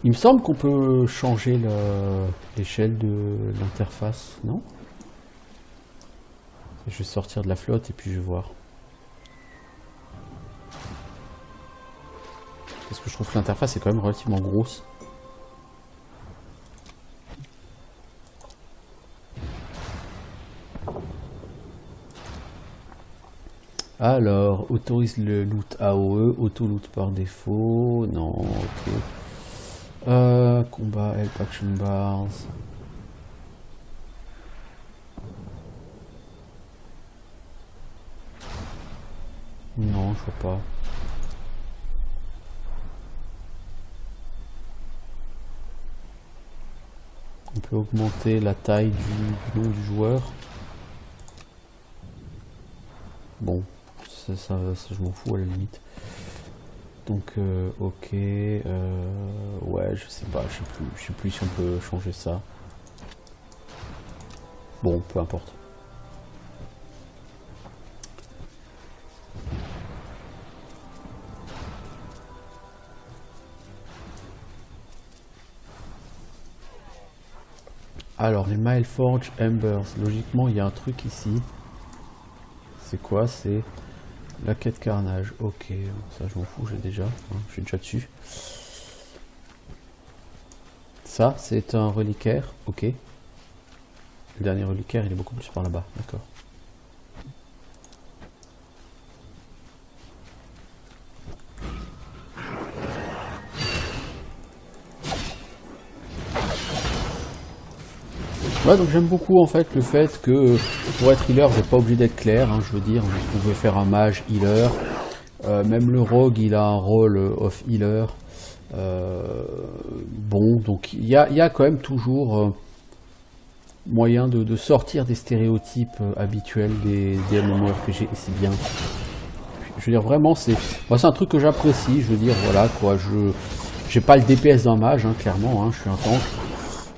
Il me semble qu'on peut changer l'échelle de l'interface, non? Je vais sortir de la flotte et puis je vais voir. Parce que je trouve que l'interface est quand même relativement grosse. Alors, autorise le loot AOE, auto-loot par défaut, non, ok. Combat, help action bars. Non, je vois pas. On peut augmenter la taille du nom du joueur. Bon. Ça, je m'en fous à la limite. Donc, ok. Ouais, je sais pas, je sais plus si on peut changer ça. Bon, peu importe. Alors, les Mileforge Embers. Logiquement, il y a un truc ici. C'est quoi? C'est la quête carnage. Ok, ça je m'en fous, j'ai déjà. Hein, je suis déjà dessus. Ça, c'est un reliquaire. Ok. Le dernier reliquaire, il est beaucoup plus par là-bas. D'accord. Ouais, donc j'aime beaucoup en fait le fait que pour être healer, vous n'êtes pas obligé d'être clair, hein, je veux dire, vous pouvez faire un mage healer, même le rogue il a un rôle of healer. Bon, donc il y a quand même toujours moyen de sortir des stéréotypes habituels des MMORPG, et c'est bien. Je veux dire, vraiment, c'est un truc que j'apprécie, je veux dire, voilà quoi, j'ai pas le DPS d'un mage, hein, clairement, hein, je suis un tank.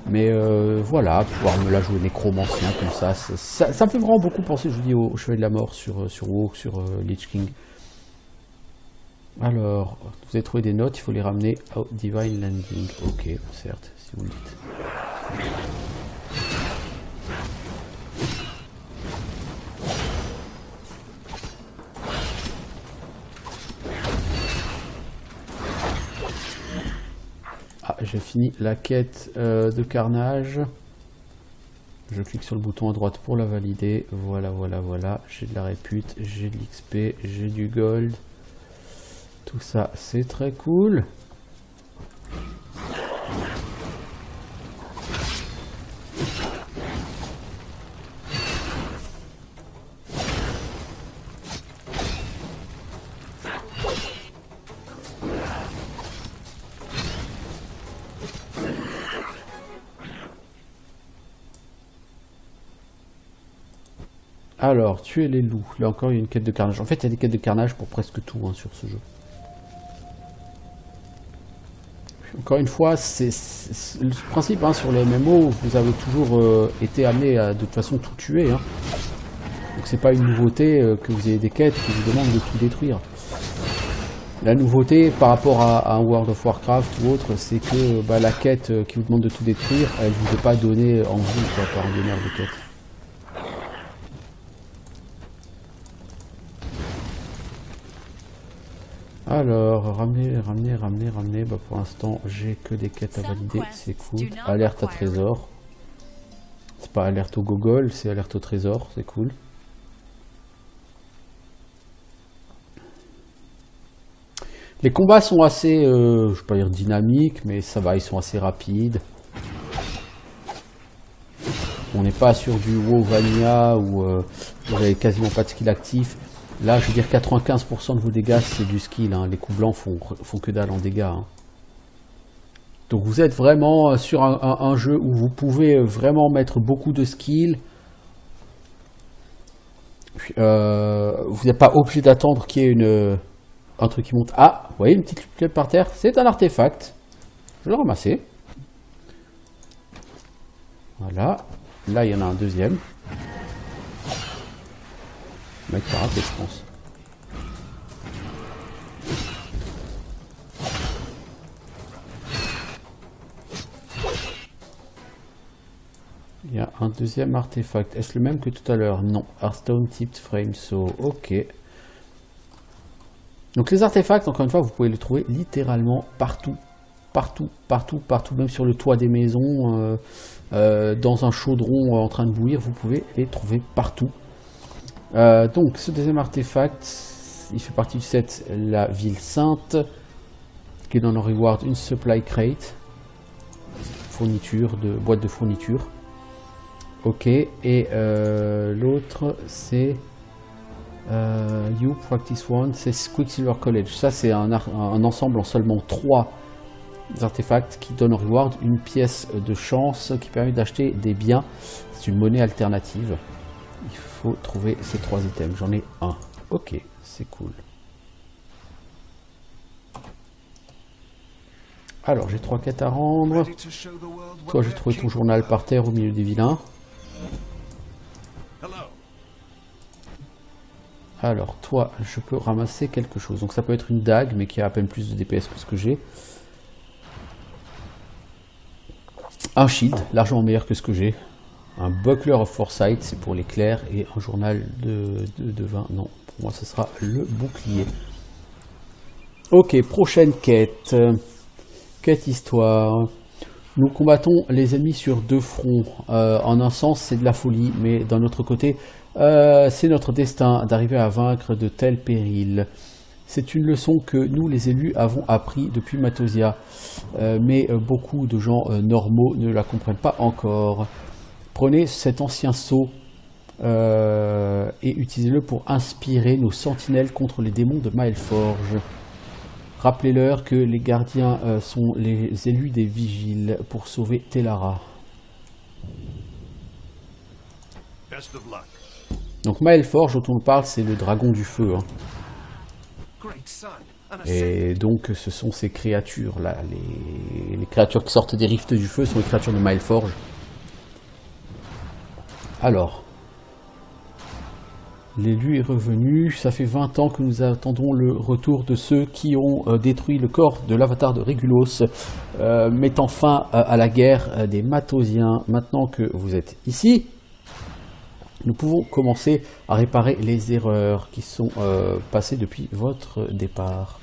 Mais voilà, pouvoir me la jouer nécromancien comme ça, ça me fait vraiment beaucoup penser, je vous dis, au Chevalier de la Mort sur WoW, sur Lich King. Alors, vous avez trouvé des notes, il faut les ramener au Divine Landing. Ok, certes, si vous le dites. Ah, j'ai fini la quête de carnage. Je clique sur le bouton à droite pour la valider. Voilà, voilà, voilà. J'ai de la répute, j'ai de l'XP, j'ai du gold. Tout ça, c'est très cool. Alors, tuer les loups. Là encore, il y a une quête de carnage. En fait, il y a des quêtes de carnage pour presque tout hein, sur ce jeu. Encore une fois, c'est le principe hein, sur les MMO. Vous avez toujours été amené à de toute façon tout tuer. Hein. Donc c'est pas une nouveauté que vous ayez des quêtes qui vous demandent de tout détruire. La nouveauté par rapport à un World of Warcraft ou autre, c'est que bah, la quête qui vous demande de tout détruire, elle ne vous est pas donnée en vous quoi, par un donneur de quête. Alors, ramener. Bah, pour l'instant, j'ai que des quêtes à valider, c'est cool. Alerte à trésor. C'est pas alerte au gogol, c'est alerte au trésor, c'est cool. Les combats sont assez, je vais pas dire dynamiques, mais ça va, ils sont assez rapides. On n'est pas sur du WoW Vanilla où vous n'avez quasiment pas de skill actif. Là, je veux dire 95% de vos dégâts, c'est du skill. Hein. Les coups blancs font que dalle en dégâts. Hein. Donc vous êtes vraiment sur un jeu où vous pouvez vraiment mettre beaucoup de skill. Puis, vous n'êtes pas obligé d'attendre qu'il y ait un truc qui monte. Ah, vous voyez une petite clé par terre? C'est un artefact. Je l'ai ramassé. Voilà. Là, il y en a un deuxième. Le mec t'a raté, je pense. Il y a un deuxième artefact. Est-ce le même que tout à l'heure? Non. Hearthstone Tipped Frame Saw. Ok. Donc les artefacts, encore une fois, vous pouvez les trouver littéralement partout. Partout. Même sur le toit des maisons, dans un chaudron en train de bouillir, vous pouvez les trouver partout. Donc ce deuxième artefact, il fait partie du set La Ville Sainte, qui donne en reward une supply crate, boîte de fourniture. Ok, et l'autre c'est You Practice One, c'est Quicksilver College. Ça c'est un ensemble en seulement 3 artefacts qui donnent en reward une pièce de chance qui permet d'acheter des biens. C'est une monnaie alternative. Il faut trouver ces 3 items. J'en ai un. Ok, c'est cool. Alors, j'ai 3 quêtes à rendre. Ready to show the world what Toi, j'ai we're trouvé ton capable journal of? par terre au milieu des vilains. Hello. Alors, toi, je peux ramasser quelque chose. Donc, ça peut être une dague, mais qui a à peine plus de DPS que ce que j'ai. Un shield, largement meilleur que ce que j'ai. Un Buckler of Foresight, c'est pour les clercs. Et un journal de vin. Non, pour moi, ce sera le bouclier. Ok, prochaine quête. Quête histoire. Nous combattons les ennemis sur 2 fronts. En un sens, c'est de la folie, mais d'un autre côté, c'est notre destin d'arriver à vaincre de tels périls. C'est une leçon que nous, les élus, avons appris depuis Matosia, mais beaucoup de gens normaux ne la comprennent pas encore. Prenez cet ancien sceau et utilisez-le pour inspirer nos sentinelles contre les démons de Maelforge. Rappelez-leur que les gardiens sont les élus des vigiles pour sauver Telara. Best of luck. Donc Maelforge, dont on parle, c'est le dragon du feu. Hein. Great son. And a Et donc ce sont ces créatures-là. Les créatures qui sortent des rifts du feu sont les créatures de Maelforge. Alors, l'élu est revenu. Ça fait 20 ans que nous attendons le retour de ceux qui ont détruit le corps de l'avatar de Régulos, mettant fin à la guerre des Matosiens. Maintenant que vous êtes ici, nous pouvons commencer à réparer les erreurs qui sont passées depuis votre départ.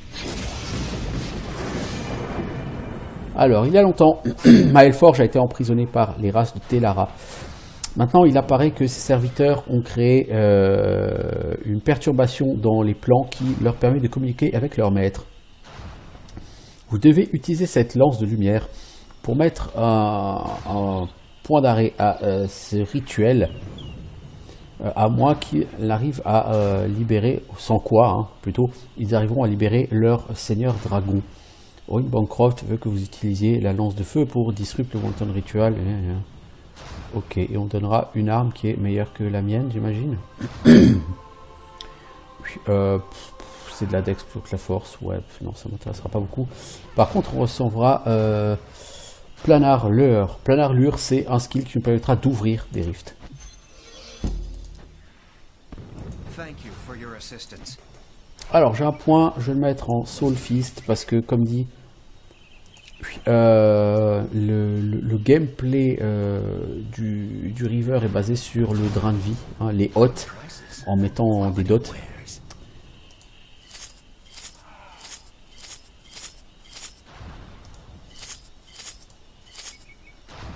Alors, il y a longtemps, Maelforge a été emprisonné par les races de Telara. Maintenant, il apparaît que ses serviteurs ont créé une perturbation dans les plans qui leur permet de communiquer avec leur maître. Vous devez utiliser cette lance de lumière pour mettre un point d'arrêt à ce rituel, à moins qu'ils arrivent à libérer, sans quoi, hein, plutôt, ils arriveront à libérer leur seigneur dragon. Owen Bancroft veut que vous utilisiez la lance de feu pour disrupt le Wanton Ritual. Ok, et on donnera une arme qui est meilleure que la mienne, j'imagine. C'est de la dex plutôt que la force. Ouais, non, ça m'intéressera pas beaucoup. Par contre, on recevra Planar Lure. Planar Lure, c'est un skill qui nous permettra d'ouvrir des rifts. Thank you for your assistance. Alors, j'ai un point, je vais le mettre en Soul Fist parce que, comme dit, le gameplay du River est basé sur le drain de vie, hein, les hots, en mettant des dots.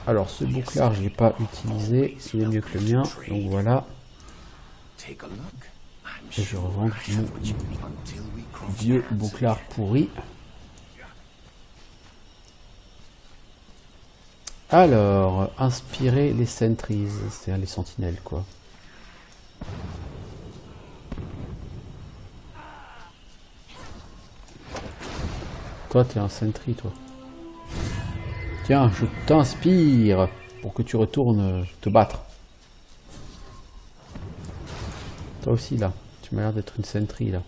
Alors, ce bouclard, je ne l'ai pas utilisé, il est mieux que le mien, donc voilà. Take a look. I'm Et je revends mon until we cross vieux paths bouclard pourri. Alors, inspirer les sentries, c'est-à-dire les sentinelles, quoi. Toi, t'es un sentry, toi. Tiens, je t'inspire pour que tu retournes te battre. Toi aussi, là. Tu m'as l'air d'être une sentry, là.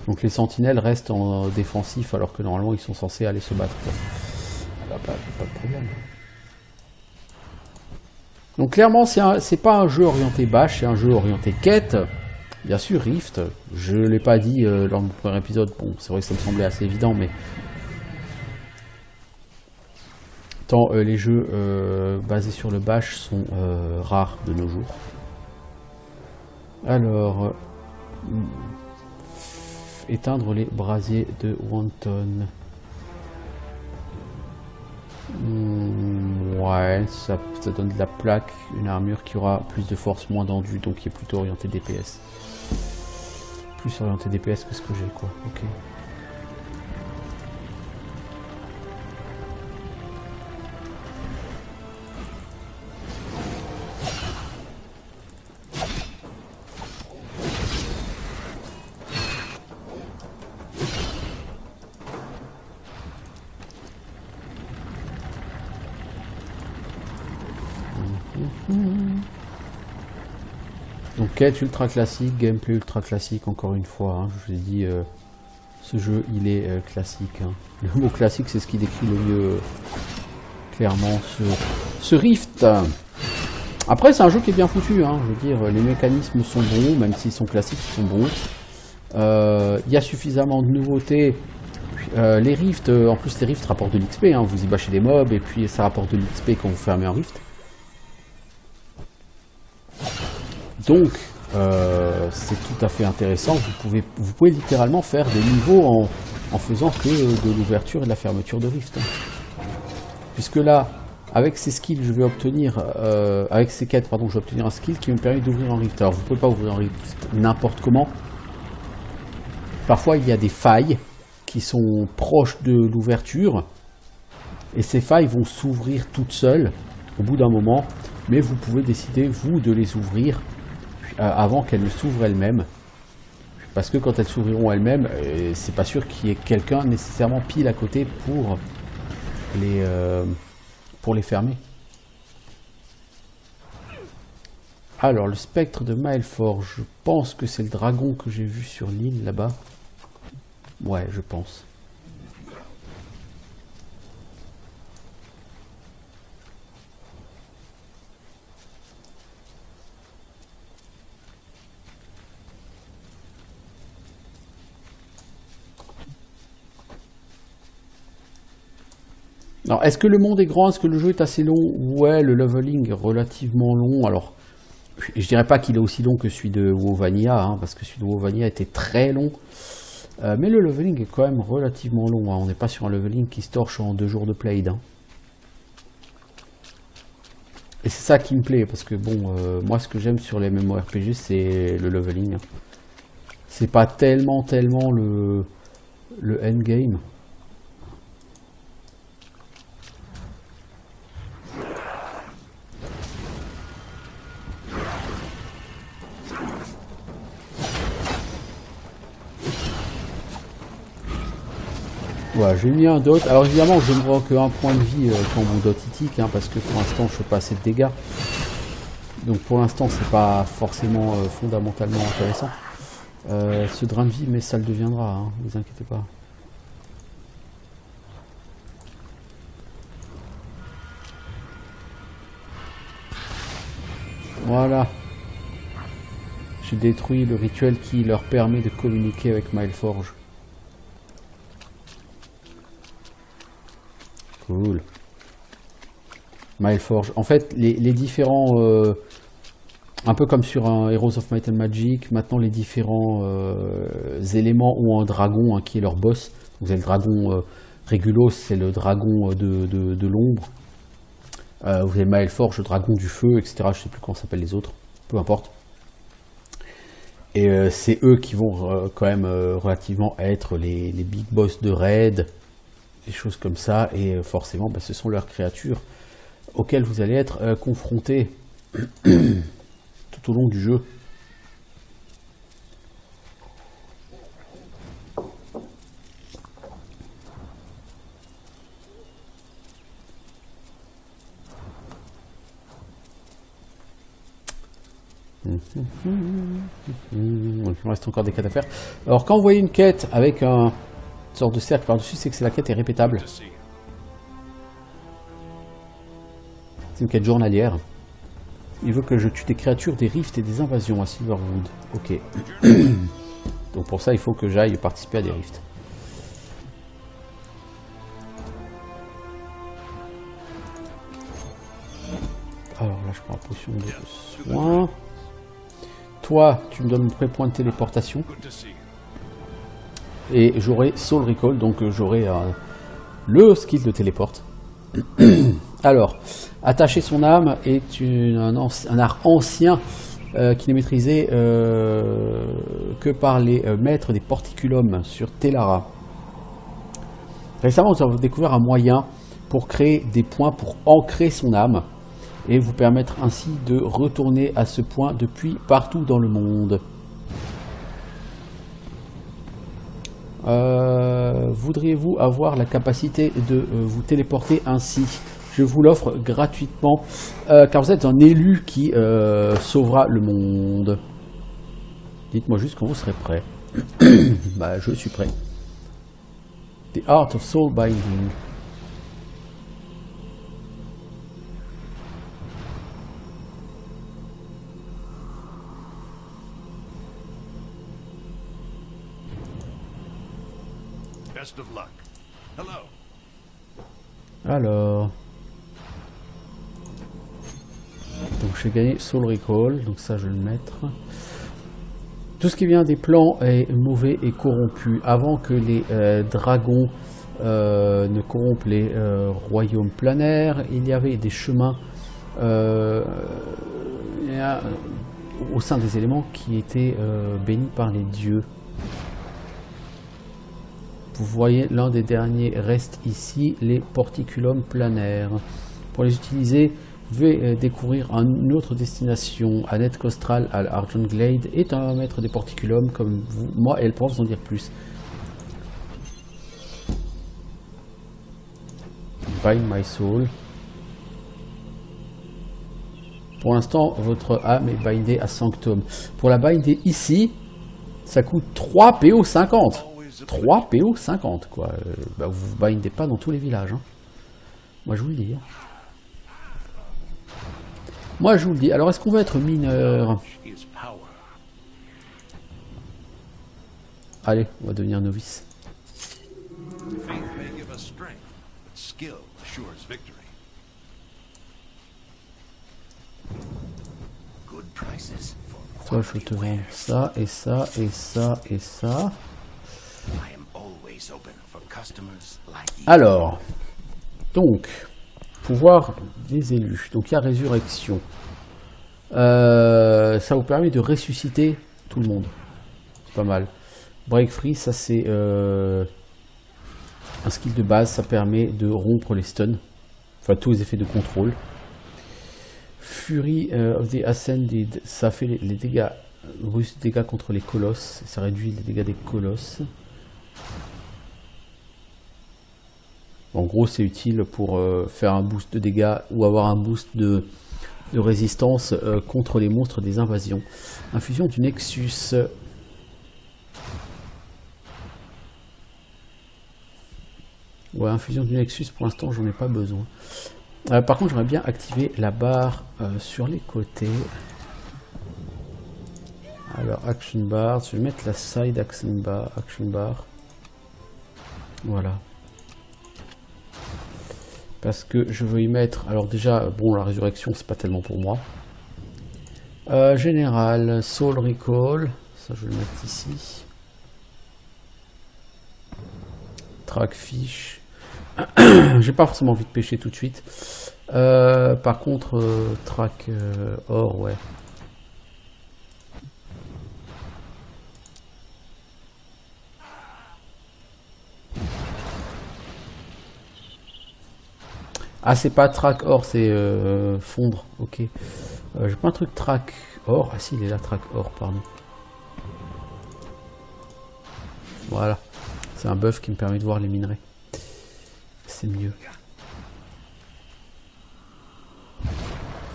Donc les sentinelles restent en défensif alors que normalement ils sont censés aller se battre. Pas de problème. Donc clairement c'est pas un jeu orienté bash, c'est un jeu orienté quête. Bien sûr Rift, je l'ai pas dit lors de mon premier épisode, bon c'est vrai que ça me semblait assez évident mais... Tant les jeux basés sur le bash sont rares de nos jours. Alors... éteindre les brasiers de Wanton. Ouais, ça donne de la plaque, une armure qui aura plus de force, moins d'enduit, donc qui est plutôt orienté DPS. Plus orienté DPS que ce que j'ai, quoi. Ok. Donc Donc quête ultra classique, gameplay ultra classique encore une fois. Hein, je vous ai dit, ce jeu il est classique. Hein. Le mot classique c'est ce qui décrit le mieux clairement ce Rift. Après c'est un jeu qui est bien foutu. Hein, je veux dire, les mécanismes sont bons, même s'ils sont classiques, ils sont bons. Il y a suffisamment de nouveautés. Les rifts, en plus les rifts rapportent de l'XP, hein, vous y bâchez des mobs et puis ça rapporte de l'XP quand vous fermez un rift. Donc c'est tout à fait intéressant, vous pouvez littéralement faire des niveaux en faisant que de l'ouverture et de la fermeture de rift. Puisque là, avec ces skills, je vais obtenir, avec ces quêtes, pardon, je vais obtenir un skill qui me permet d'ouvrir un rift. Alors vous ne pouvez pas ouvrir un rift n'importe comment. Parfois il y a des failles qui sont proches de l'ouverture et ces failles vont s'ouvrir toutes seules au bout d'un moment, mais vous pouvez décider vous de les ouvrir avant qu'elles ne s'ouvrent elles-mêmes, parce que quand elles s'ouvriront elles-mêmes, c'est pas sûr qu'il y ait quelqu'un nécessairement pile à côté pour les fermer. Alors le spectre de Maelforge, je pense que c'est le dragon que j'ai vu sur l'île là-bas. Ouais, je pense. Alors, est-ce que le monde est grand? Est-ce que le jeu est assez long? Ouais, le leveling est relativement long. Alors, je dirais pas qu'il est aussi long que celui de WoW Vanilla, hein, parce que celui de WoW Vanilla était très long. Mais le leveling est quand même relativement long. Hein. On n'est pas sur un leveling qui se torche en 2 jours de play. Hein. Et c'est ça qui me plaît, parce que bon, moi ce que j'aime sur les MMORPG, c'est le leveling. C'est pas tellement le endgame. Voilà, j'ai mis un dot. Alors évidemment, je ne vois qu'un point de vie quand mon dot il tique, hein, parce que pour l'instant, je fais pas assez de dégâts. Donc pour l'instant, c'est pas forcément fondamentalement intéressant. Ce drain de vie, mais ça le deviendra, hein, ne vous inquiétez pas. Voilà. J'ai détruit le rituel qui leur permet de communiquer avec Maelforge. Cool. Maelforge. En fait, les différents... un peu comme sur un Heroes of Might and Magic, maintenant les différents éléments ont un dragon hein, qui est leur boss. Vous avez le dragon Regulos, c'est le dragon de l'ombre. Vous avez Maelforge, le dragon du feu, etc. Je ne sais plus comment s'appellent les autres. Peu importe. Et c'est eux qui vont quand même relativement être les big boss de raid. Des choses comme ça, et forcément bah, ce sont leurs créatures auxquelles vous allez être confrontés tout au long du jeu. Il me reste encore des quêtes à faire. Alors quand vous voyez une quête avec un sorte de cercle par-dessus, c'est que la quête est répétable. C'est une quête journalière. Il veut que je tue des créatures, des rifts et des invasions à Silverwood. Ok. Donc pour ça, il faut que j'aille participer à des rifts. Alors là, je prends la potion de soin. Toi, tu me donnes mon pré-point de téléportation. Et j'aurai Soul Recall, donc j'aurai le skill de téléporte. Alors, attacher son âme est un art ancien qui n'est maîtrisé que par les maîtres des porticulums sur Tellara. Récemment, nous avons découvert un moyen pour créer des points pour ancrer son âme et vous permettre ainsi de retourner à ce point depuis partout dans le monde. Voudriez-vous avoir la capacité de vous téléporter ainsi? Je vous l'offre gratuitement car vous êtes un élu qui sauvera le monde. Dites-moi juste quand vous serez prêt. Bah, je suis prêt. The Art of Soul Binding. Best of luck. Hello. Alors. Donc j'ai gagné Soul Recall, donc ça je vais le mettre. Tout ce qui vient des plans est mauvais et corrompu. Avant que les dragons ne corrompent les royaumes planaires, il y avait des chemins au sein des éléments qui étaient bénis par les dieux. Vous voyez l'un des derniers restes ici, les porticulums planaires. Pour les utiliser, vous pouvez découvrir une autre destination. Annette Costral à Argent Glade est un maître des porticulums comme vous, moi et elle pourra vous en dire plus. Bind my soul. Pour l'instant, votre âme est bindée à Sanctum. Pour la binder ici, ça coûte 3 PO 50. 3 PO 50 quoi. Bah, vous ne bindez pas dans tous les villages. Hein. Moi je vous le dis. Hein. Moi je vous le dis. Alors est-ce qu'on va être mineur? Allez, on va devenir novice. Toi je te vends ça et ça et ça et ça. Alors, donc, pouvoir des élus. Donc il y a résurrection. Ça vous permet de ressusciter tout le monde. C'est pas mal. Break free, ça c'est un skill de base. Ça permet de rompre les stuns. Enfin, tous les effets de contrôle. Fury of the Ascended, ça fait les dégâts. Dégâts contre les colosses. Ça réduit les dégâts des colosses. En gros, c'est utile pour faire un boost de dégâts ou avoir un boost de résistance contre les monstres des invasions. Infusion du Nexus. Ouais, infusion du Nexus, pour l'instant, j'en ai pas besoin. Par contre, j'aimerais bien activer la barre sur les côtés. Alors, Action Bar. Je vais mettre la Side Action Bar. Voilà. Parce que je veux y mettre... Alors déjà, bon, la résurrection, c'est pas tellement pour moi. Général, Soul Recall. Ça, je vais le mettre ici. Track Fish. J'ai pas forcément envie de pêcher tout de suite. Par contre, Track Or, ouais. Ah, c'est pas track or, c'est fondre, ok. J'ai pas un truc track or. Ah si, il est là, track or, pardon. Voilà. C'est un buff qui me permet de voir les minerais. C'est mieux.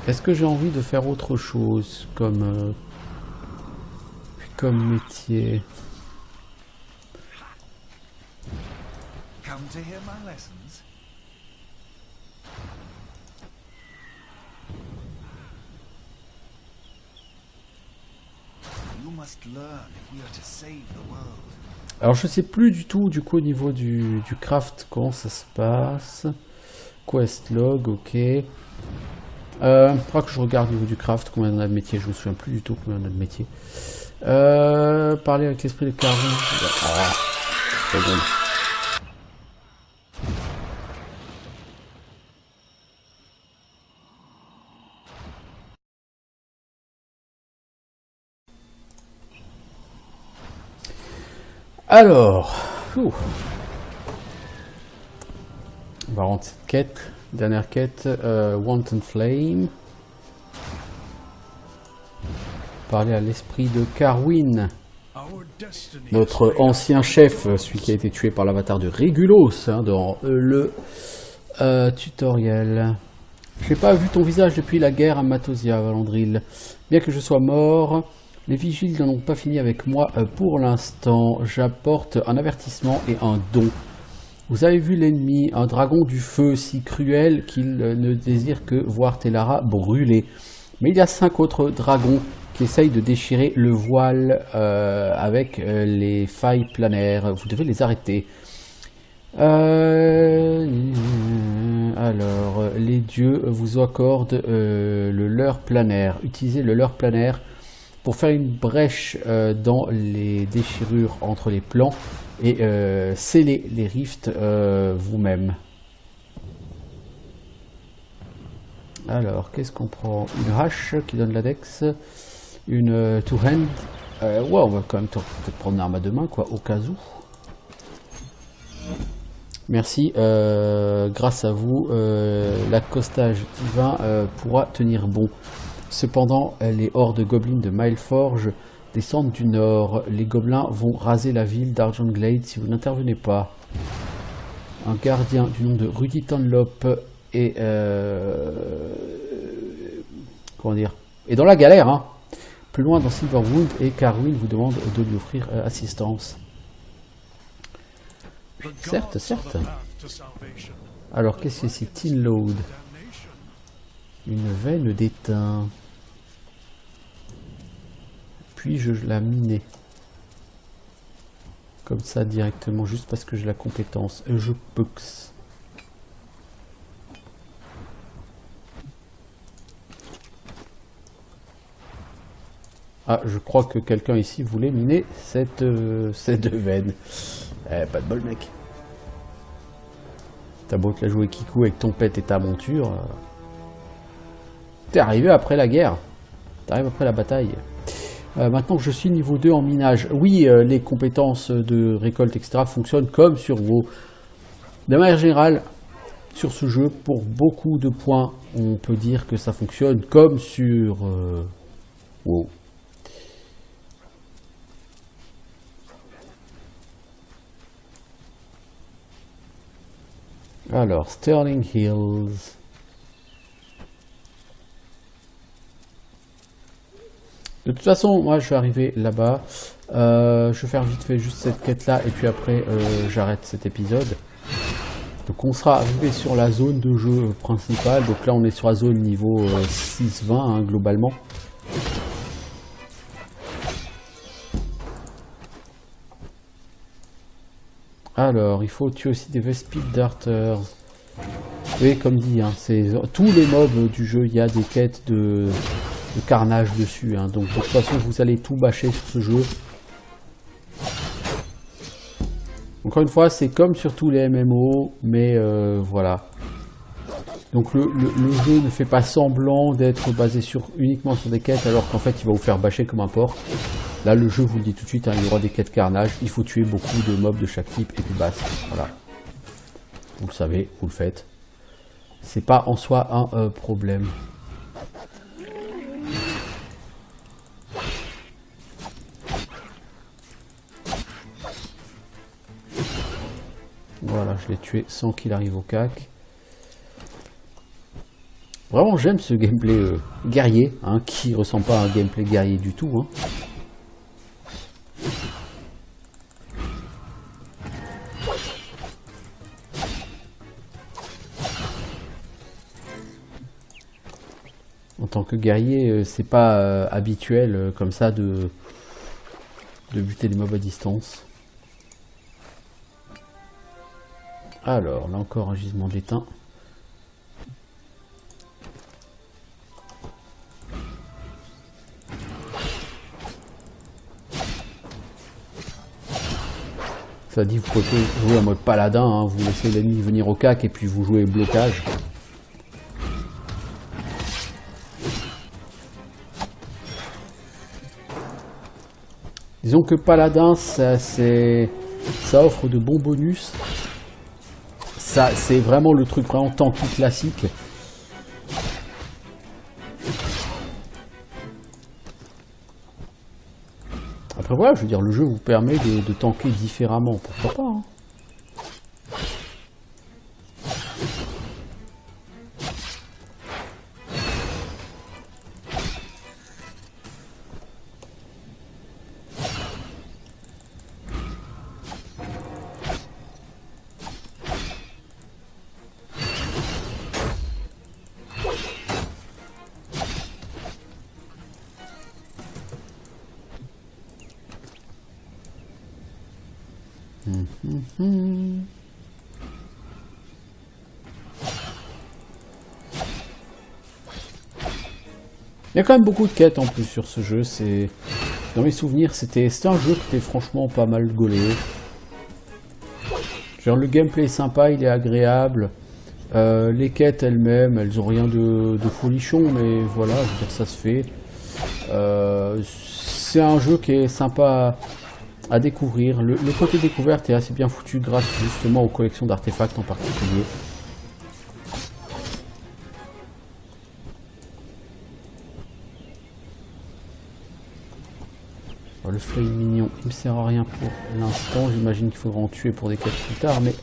Est-ce que j'ai envie de faire autre chose comme métier? Come to hear my lessons. Alors je sais plus du tout du coup au niveau du craft comment ça se passe. Quest log, ok. Faudra que je regarde au niveau du craft combien on a de métiers. Je me souviens plus du tout combien on a de métiers. Parler avec l'esprit de Caron. Oh, bon. Alors, on va rendre cette quête, dernière quête, Wanton Flame. Parler à l'esprit de Carwin, notre ancien chef, celui qui a été tué par l'avatar de Régulos hein, dans le tutoriel. J'ai pas vu ton visage depuis la guerre à Matosia, Valandril. Bien que je sois mort, Les vigiles n'en ont pas fini avec moi pour l'instant. J'apporte un avertissement et un don. Vous avez vu l'ennemi, un dragon du feu si cruel qu'il ne désire que voir Tellara brûler. Mais il y a 5 autres dragons qui essayent de déchirer le voile avec les failles planaires. Vous devez les arrêter. Alors, les dieux vous accordent le leurre planaire. Utilisez le leurre planaire pour faire une brèche dans les déchirures entre les plans et sceller les rifts vous-même. Alors, qu'est-ce qu'on prend? Une hache qui donne la dex, une two-hand. Ouais, on va quand même peut-être prendre une arme à deux mains, quoi, au cas où. Merci, grâce à vous, l'accostage divin pourra tenir bon. Cependant, les hordes de gobelins de Mileforge descendent du nord. Les gobelins vont raser la ville d'Argent Glade si vous n'intervenez pas. Un gardien du nom de Rudy Tunlop est... comment dire, est dans la galère, hein. Plus loin dans Silverwood, et Carwin vous demande de lui offrir assistance. Certes, certes. Alors, qu'est-ce que c'est? Tin Load. Une veine d'étain. Puis-je la miner? Comme ça, directement, juste parce que j'ai la compétence. Je peux. Ah, je crois que quelqu'un ici voulait miner cette veine. Pas de bol, mec. T'as beau te la jouer Kikou avec ton pet et ta monture. T'es arrivé après la guerre. T'arrives après la bataille. Maintenant que je suis niveau 2 en minage. Oui, les compétences de récolte, etc. fonctionnent comme sur WoW. De manière générale, sur ce jeu, pour beaucoup de points, on peut dire que ça fonctionne comme sur WoW. Alors, Sterling Hills. De toute façon, moi je vais arriver là-bas. Je vais faire vite fait juste cette quête-là et puis après j'arrête cet épisode. Donc on sera arrivé sur la zone de jeu principale. Donc là on est sur la zone niveau 6-20 hein, globalement. Alors, il faut tuer aussi des Vespid Darters. Oui, comme dit, hein, tous les mobs du jeu, il y a des quêtes de carnage dessus. Hein, donc, de toute façon, vous allez tout bâcher sur ce jeu. Encore une fois, c'est comme sur tous les MMO, mais voilà. Donc, le jeu ne fait pas semblant d'être basé uniquement sur des quêtes, alors qu'en fait, il va vous faire bâcher comme un porc. Là, le jeu vous le dit tout de suite, hein, il y aura des quêtes carnage, il faut tuer beaucoup de mobs de chaque type, et puis basta. Voilà. Vous le savez, vous le faites. C'est pas en soi un problème. Voilà, je l'ai tué sans qu'il arrive au cac. Vraiment, j'aime ce gameplay guerrier, hein, qui ressemble pas à un gameplay guerrier du tout. Hein. En tant que guerrier, c'est pas habituel comme ça de buter les mobs à distance. Alors, là encore un gisement d'étain. Ça dit, vous pouvez jouer en mode paladin, hein, vous laissez l'ennemi venir au cac et puis vous jouez blocage. Disons que paladin, ça offre de bons bonus. Ça, c'est vraiment le truc vraiment tanky classique. Après voilà, je veux dire, le jeu vous permet de tanker différemment, pourquoi pas, hein. Il y a quand même beaucoup de quêtes en plus sur ce jeu. C'est dans mes souvenirs, c'était un jeu qui était franchement pas mal gaulé. Genre le gameplay est sympa, il est agréable. Les quêtes elles-mêmes, elles ont rien de folichon, mais voilà, je veux dire, ça se fait. C'est un jeu qui est sympa à découvrir. Le côté découverte est assez bien foutu grâce justement aux collections d'artefacts en particulier. Le flame mignon, il me sert à rien pour l'instant. J'imagine qu'il faudra en tuer pour des quêtes plus tard, mais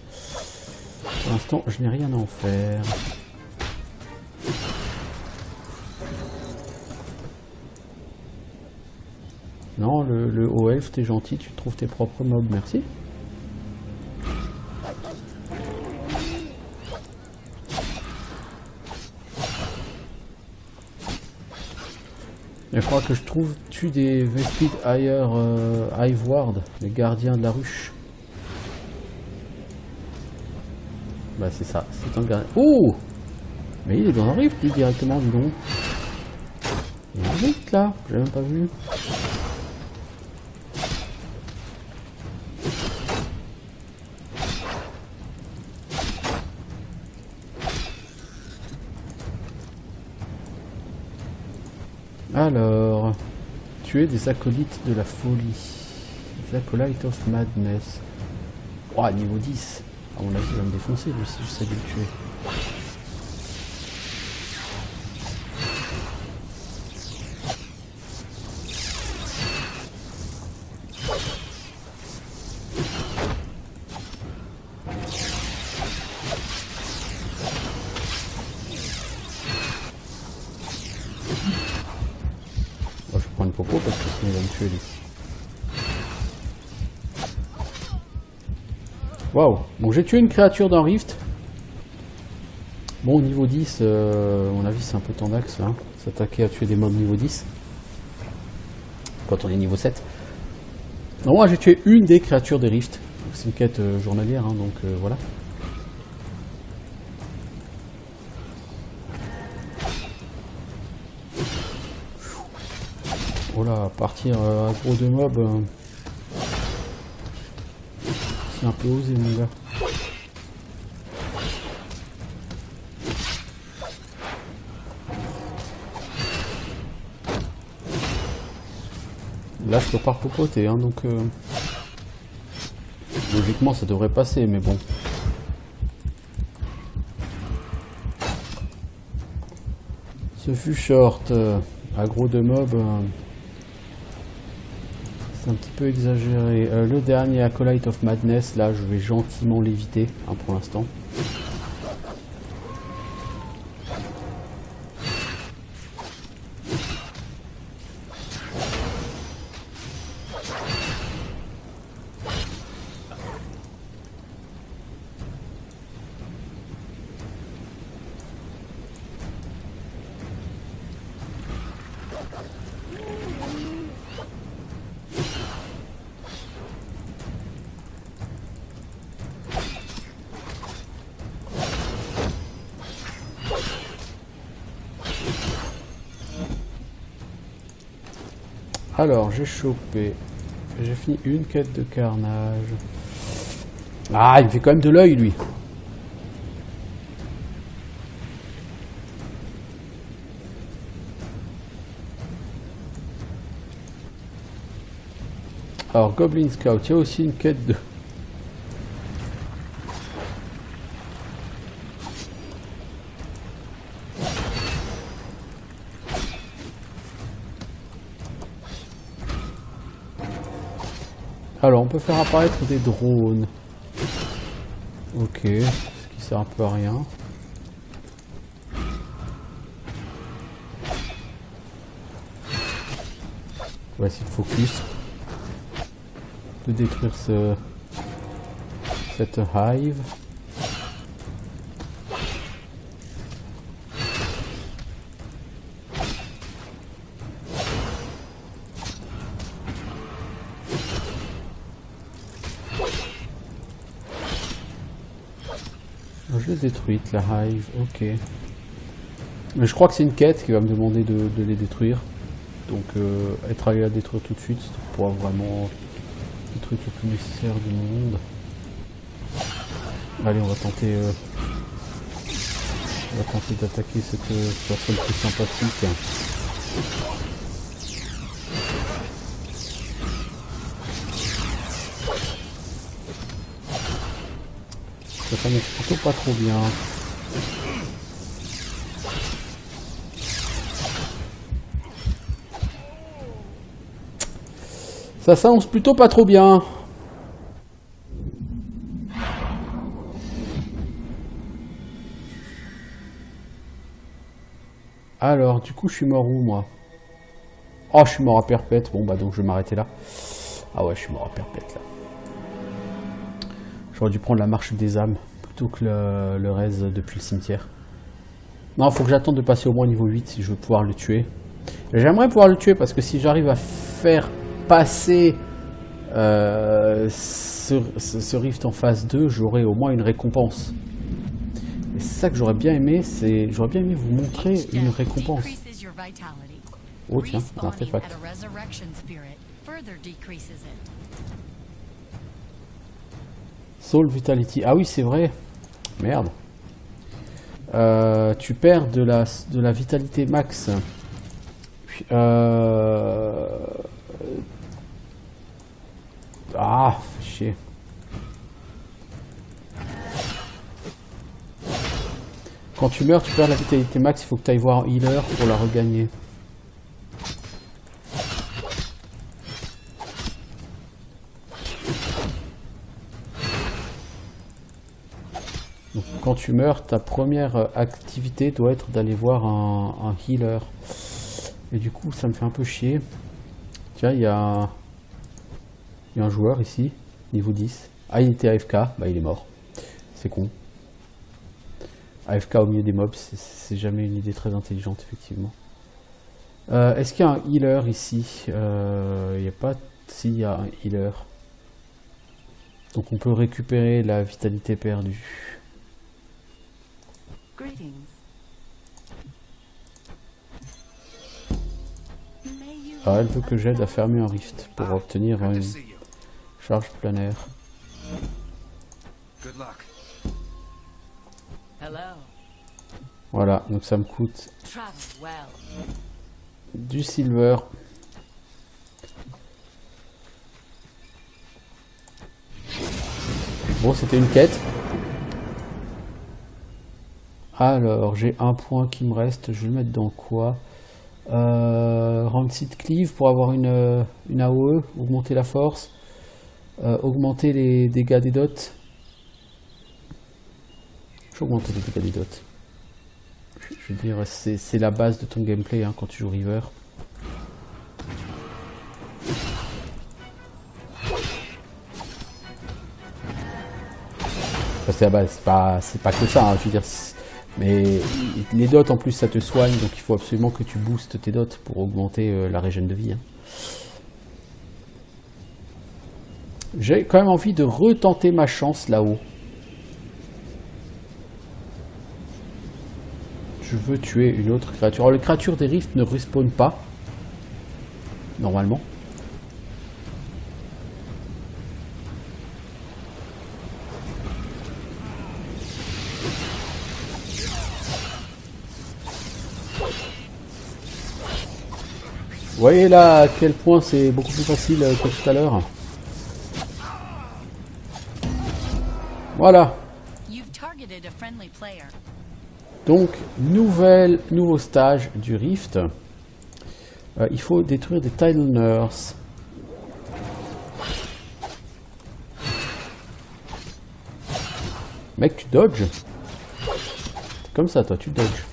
pour l'instant, je n'ai rien à en faire. Non, le haut elfe, t'es gentil, tu trouves tes propres mobs, merci. Il faudra que je tue des Vespid Hiveward, les gardiens de la ruche. Bah c'est ça, c'est un gardien. Oh! Mais il est dans un rift lui directement, dis donc. Il y a un rift là, j'ai même pas vu. Alors, tuer des acolytes de la folie. Des acolytes of madness. Oh, niveau 10. À mon avis, il va me défoncer lui si j'essaie de le tuer. Parce que sinon il va me tuer lui. Waouh. Bon, j'ai tué une créature d'un rift. Bon, niveau 10, à mon avis c'est un peu tendax hein, s'attaquer à tuer des mobs niveau 10 quand on est niveau 7. Non, moi j'ai tué une des créatures des rifts. C'est une quête journalière hein, donc voilà. Oh là, partir à gros de mob, c'est un peu osé mon gars. Là je peux pas repopoter hein, donc logiquement ça devrait passer mais bon. Ce fut short, aggro de mob. C'est un petit peu exagéré. Le dernier Acolyte of Madness, là, je vais gentiment l'éviter hein, pour l'instant. Alors, j'ai chopé. J'ai fini une quête de carnage. Ah, il me fait quand même de l'œil, lui. Alors, Goblin Scout, il y a aussi une quête de... Alors, on peut faire apparaître des drones. Ok, ce qui sert un peu à rien. On va essayer de focus. De détruire cette hive. Je l'ai détruite, la hive, ok. Mais je crois que c'est une quête qui va me demander de les détruire. Donc être allé la détruire tout de suite, c'est pour vraiment le truc le plus nécessaire du monde. Allez, on va tenter d'attaquer cette personne plus sympathique. Ça marche plutôt pas trop bien. Ça s'annonce plutôt pas trop bien. Alors, du coup, je suis mort où, moi? Oh, je suis mort à perpète. Bon, bah, donc, je vais m'arrêter là. Ah ouais, je suis mort à perpète, là. J'aurais dû prendre la marche des âmes, plutôt que le raise depuis le cimetière. Non, faut que j'attende de passer au moins niveau 8 si je veux pouvoir le tuer. J'aimerais pouvoir le tuer, parce que si j'arrive à faire passer ce rift en phase 2, j'aurai au moins une récompense. Et c'est ça que j'aurais bien aimé, j'aurais bien aimé vous montrer une récompense. Oh tiens, un artefact. Soul Vitality, ah oui c'est vrai, merde. Tu perds de la vitalité max. Ah, chier. Quand tu meurs, tu perds la vitalité max, il faut que tu ailles voir un healer pour la regagner. Donc, quand tu meurs, ta première activité doit être d'aller voir un healer. Et du coup, ça me fait un peu chier. Tiens, il y a un joueur ici, niveau 10. Ah, il était AFK, bah il est mort. C'est con. AFK au milieu des mobs, c'est jamais une idée très intelligente, effectivement. Est-ce qu'il y a un healer ici? Il n'y a pas... Si, il y a un healer. Donc on peut récupérer la vitalité perdue. Ah, elle veut que j'aide à fermer un rift pour obtenir une charge planaire. Voilà, donc ça me coûte du silver. Bon, c'était une quête. Alors, j'ai un point qui me reste. Je vais le mettre dans quoi? Rancid Cleave pour avoir une AOE, augmenter la force, augmenter les dégâts des dots. Je vais augmenter les dégâts des dots. Je veux dire, c'est la base de ton gameplay hein, quand tu joues River. Enfin, c'est la base, c'est pas que ça, hein, je veux dire. Mais les dots en plus ça te soigne, donc il faut absolument que tu boostes tes dots pour augmenter la régène de vie. Hein. J'ai quand même envie de retenter ma chance là-haut. Je veux tuer une autre créature. Alors les créatures des rifts ne respawnent pas, normalement. Vous voyez là à quel point c'est beaucoup plus facile que tout à l'heure. Voilà. Donc, nouveau stage du Rift. Il faut détruire des Tidalners. Mec, tu dodges. C'est comme ça, toi, tu dodges.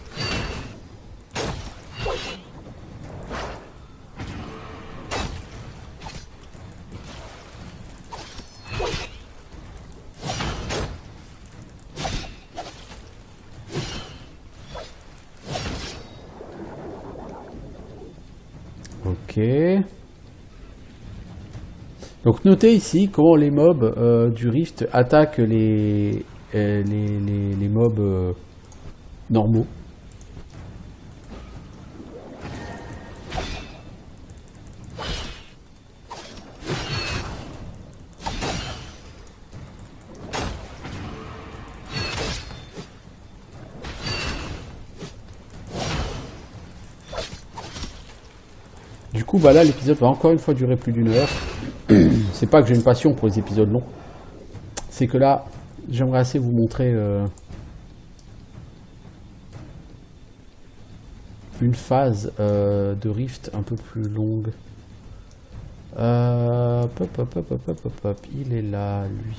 Ok. Donc notez ici comment les mobs du Rift attaquent les les mobs normaux. Du coup, bah là, l'épisode va encore une fois durer plus d'1 heure. C'est pas que j'ai une passion pour les épisodes longs. C'est que là, j'aimerais assez vous montrer une phase de Rift un peu plus longue. Il est là, lui.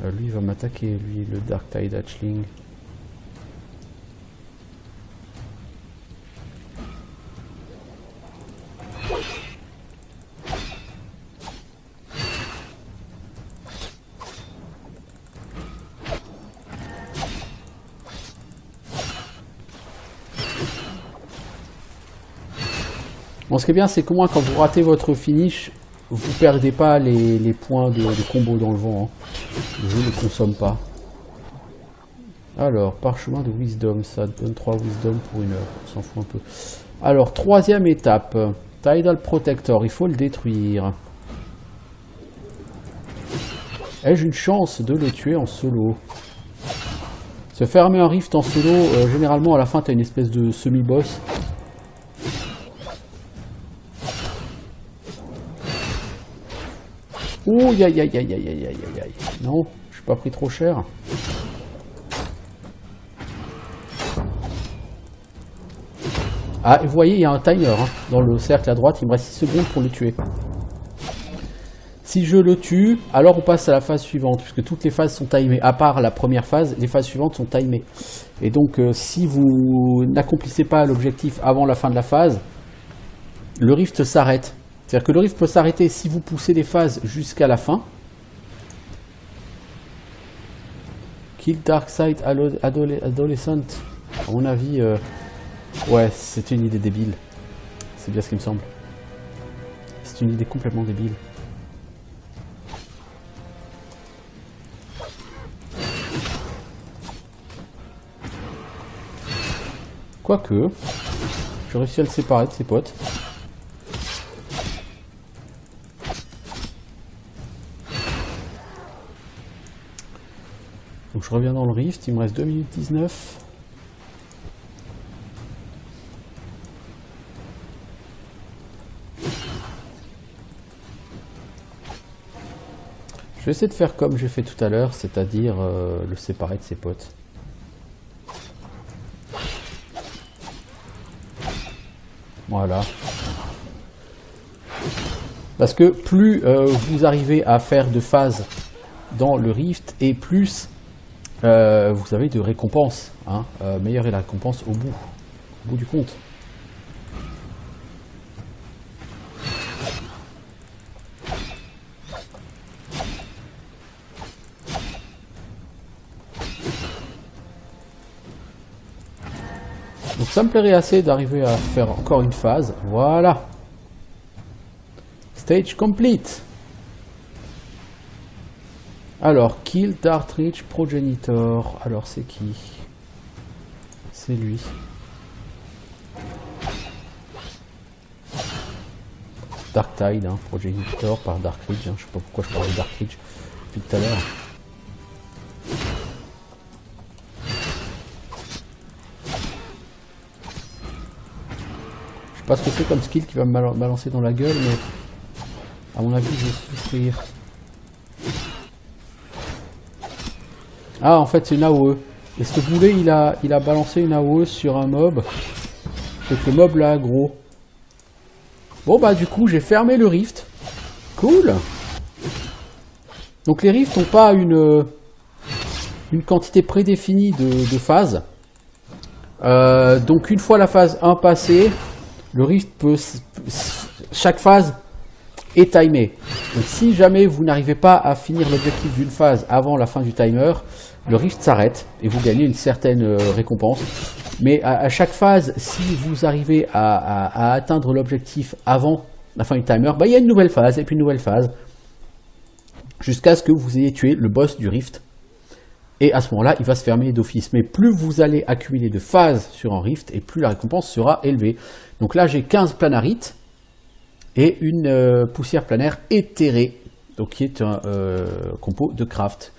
Lui, il va m'attaquer, lui, le Darktide Hatchling. Bon, ce qui est bien, c'est qu'au moins, quand vous ratez votre finish, vous perdez pas les points de combo dans le vent. Hein. Je ne les consomme pas. Alors, parchemin de Wisdom, ça donne 3 Wisdom pour 1 heure. On s'en fout un peu. Alors, 3e étape. Tidal Protector, il faut le détruire. Ai-je une chance de le tuer en solo? Se fermer un rift en solo, généralement à la fin, tu as une espèce de semi-boss. Ouh, aïe aïe aïe aïe aïe aïe aïe aïe. Non, je suis pas pris trop cher. Ah, vous voyez, il y a un timer hein, dans le cercle à droite. Il me reste 6 secondes pour le tuer. Si je le tue, alors on passe à la phase suivante, puisque toutes les phases sont timées. À part la première phase, les phases suivantes sont timées. Et donc, si vous n'accomplissez pas l'objectif avant la fin de la phase, le rift s'arrête. C'est-à-dire que le rift peut s'arrêter si vous poussez les phases jusqu'à la fin. Kill Darkside Adolescent. À mon avis, ouais, c'est une idée débile. C'est bien ce qui me semble. C'est une idée complètement débile. Quoique, j'ai réussi à le séparer de ses potes. Donc je reviens dans le rift, il me reste 2 minutes 19. Je vais essayer de faire comme j'ai fait tout à l'heure, c'est-à-dire le séparer de ses potes. Voilà. Parce que plus vous arrivez à faire de phases dans le rift, et plus vous avez de récompenses. Hein. Meilleure est la récompense au bout du compte. Donc ça me plairait assez d'arriver à faire encore une phase. Voilà. Stage complete. Alors, Kill Darkreach Progenitor. Alors, c'est qui? C'est lui. Darktide, hein, Progenitor par Darkreach. Hein. Je sais pas pourquoi je parle de Darkreach depuis tout à l'heure. Je sais pas ce que c'est comme skill qui va me balancer dans la gueule, mais à mon avis, je vais souffrir. Ah, en fait, c'est une AOE. Et ce boulet, il a balancé une AOE sur un mob. C'est que le mob l'a aggro. Bon, bah, du coup, j'ai fermé le rift. Cool. Donc, les rifts n'ont pas une quantité prédéfinie de phases. Donc, une fois la phase 1 passée, le rift peut... Chaque phase est timée. Donc, si jamais vous n'arrivez pas à finir l'objectif d'une phase avant la fin du timer, le rift s'arrête et vous gagnez une certaine récompense. Mais à chaque phase, si vous arrivez à atteindre l'objectif avant la fin du timer, bah, il y a une nouvelle phase et puis une nouvelle phase. jusqu'à ce que vous ayez tué le boss du rift. Et à ce moment-là, il va se fermer d'office. Mais plus vous allez accumuler de phases sur un rift, et plus la récompense sera élevée. Donc là, j'ai 15 planarites et une poussière planaire éthérée, donc qui est un compo de craft.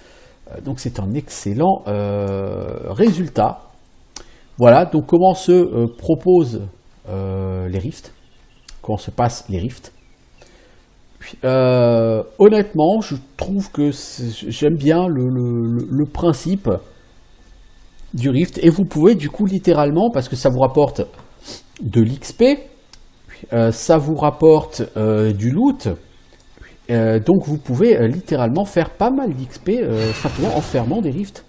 Donc c'est un excellent résultat. Voilà, donc comment se proposent les rifts, comment se passent les rifts. Honnêtement, je trouve que j'aime bien le principe du rift, et vous pouvez du coup littéralement, parce que ça vous rapporte de l'XP, ça vous rapporte du loot, donc vous pouvez littéralement faire pas mal d'XP simplement en fermant des rifts.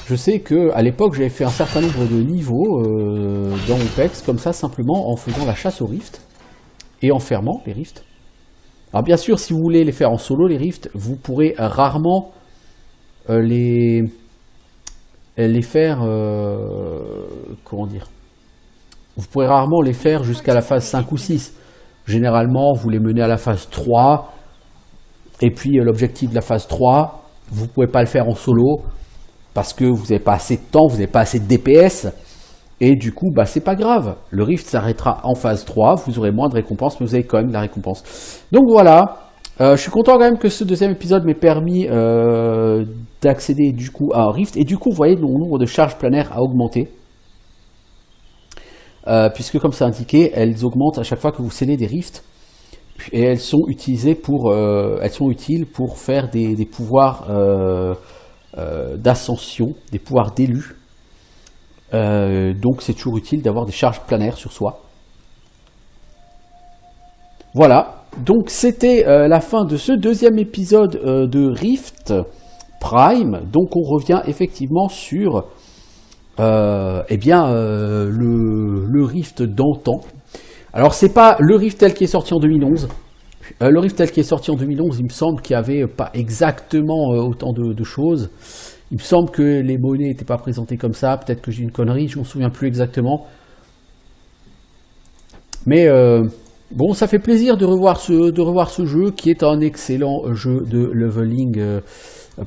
Je sais que à l'époque j'avais fait un certain nombre de niveaux dans OPEX comme ça, simplement en faisant la chasse aux rifts et en fermant les rifts. Alors bien sûr, si vous voulez les faire en solo les rifts, vous pourrez rarement les faire comment dire, vous pourrez rarement les faire jusqu'à la phase 5 ou 6. Généralement vous les menez à la phase 3, et puis l'objectif de la phase 3, vous ne pouvez pas le faire en solo parce que vous n'avez pas assez de temps, vous n'avez pas assez de DPS, et du coup, bah, c'est pas grave. Le rift s'arrêtera en phase 3, vous aurez moins de récompenses, mais vous avez quand même de la récompense. Donc voilà, je suis content quand même que ce deuxième épisode m'ait permis d'accéder du coup à un rift, et du coup, vous voyez, mon nombre de charges planaires a augmenté, puisque comme c'est indiqué, elles augmentent à chaque fois que vous scellez des rifts, et elles sont utilisées pour, elles sont utiles pour faire des pouvoirs d'ascension, des pouvoirs d'élu. Donc c'est toujours utile d'avoir des charges planaires sur soi. Voilà, donc c'était la fin de ce deuxième épisode de Rift Prime. Donc on revient effectivement sur le Rift d'antan. Alors c'est pas le Rift tel qui est sorti en 2011. Le Rift tel qui est sorti en 2011, il me semble qu'il n'y avait pas exactement autant de choses. Il me semble que les monnaies n'étaient pas présentées comme ça. Peut-être que j'ai une connerie, je ne m'en souviens plus exactement. Mais bon, ça fait plaisir de revoir ce jeu qui est un excellent jeu de leveling.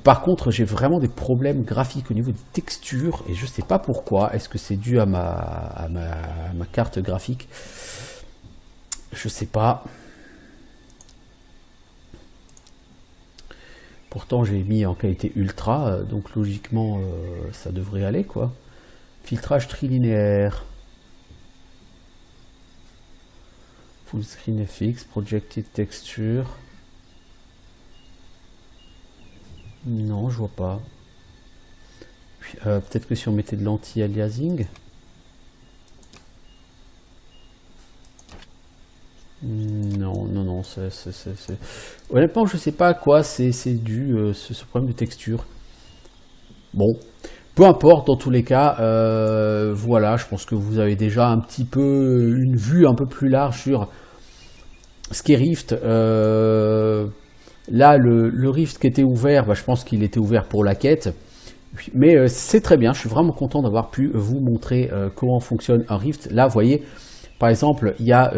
Par contre, j'ai vraiment des problèmes graphiques au niveau des textures et je ne sais pas pourquoi. Est-ce que c'est dû à ma carte graphique? Je ne sais pas. Pourtant j'ai mis en qualité ultra, donc logiquement ça devrait aller quoi. Filtrage trilinéaire. Full screen FX, projected texture. Non, je vois pas. Peut-être que si on mettait de l'anti-aliasing. Non, c'est... Honnêtement, je sais pas à quoi c'est dû ce problème de texture. Bon, peu importe, dans tous les cas, voilà, je pense que vous avez déjà un petit peu une vue un peu plus large sur ce qu'est Rift. Là, le Rift qui était ouvert, bah, je pense qu'il était ouvert pour la quête. Mais c'est très bien, je suis vraiment content d'avoir pu vous montrer comment fonctionne un Rift. Là, vous voyez... Par exemple, il y a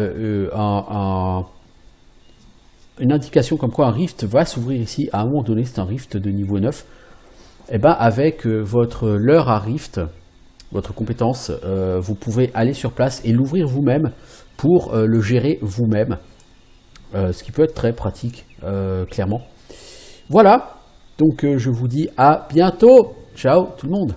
une indication comme quoi un rift va s'ouvrir ici. À un moment donné, c'est un rift de niveau 9. Et ben avec votre leurre à rift, votre compétence, vous pouvez aller sur place et l'ouvrir vous-même pour le gérer vous-même. Ce qui peut être très pratique, clairement. Voilà, donc je vous dis à bientôt. Ciao tout le monde.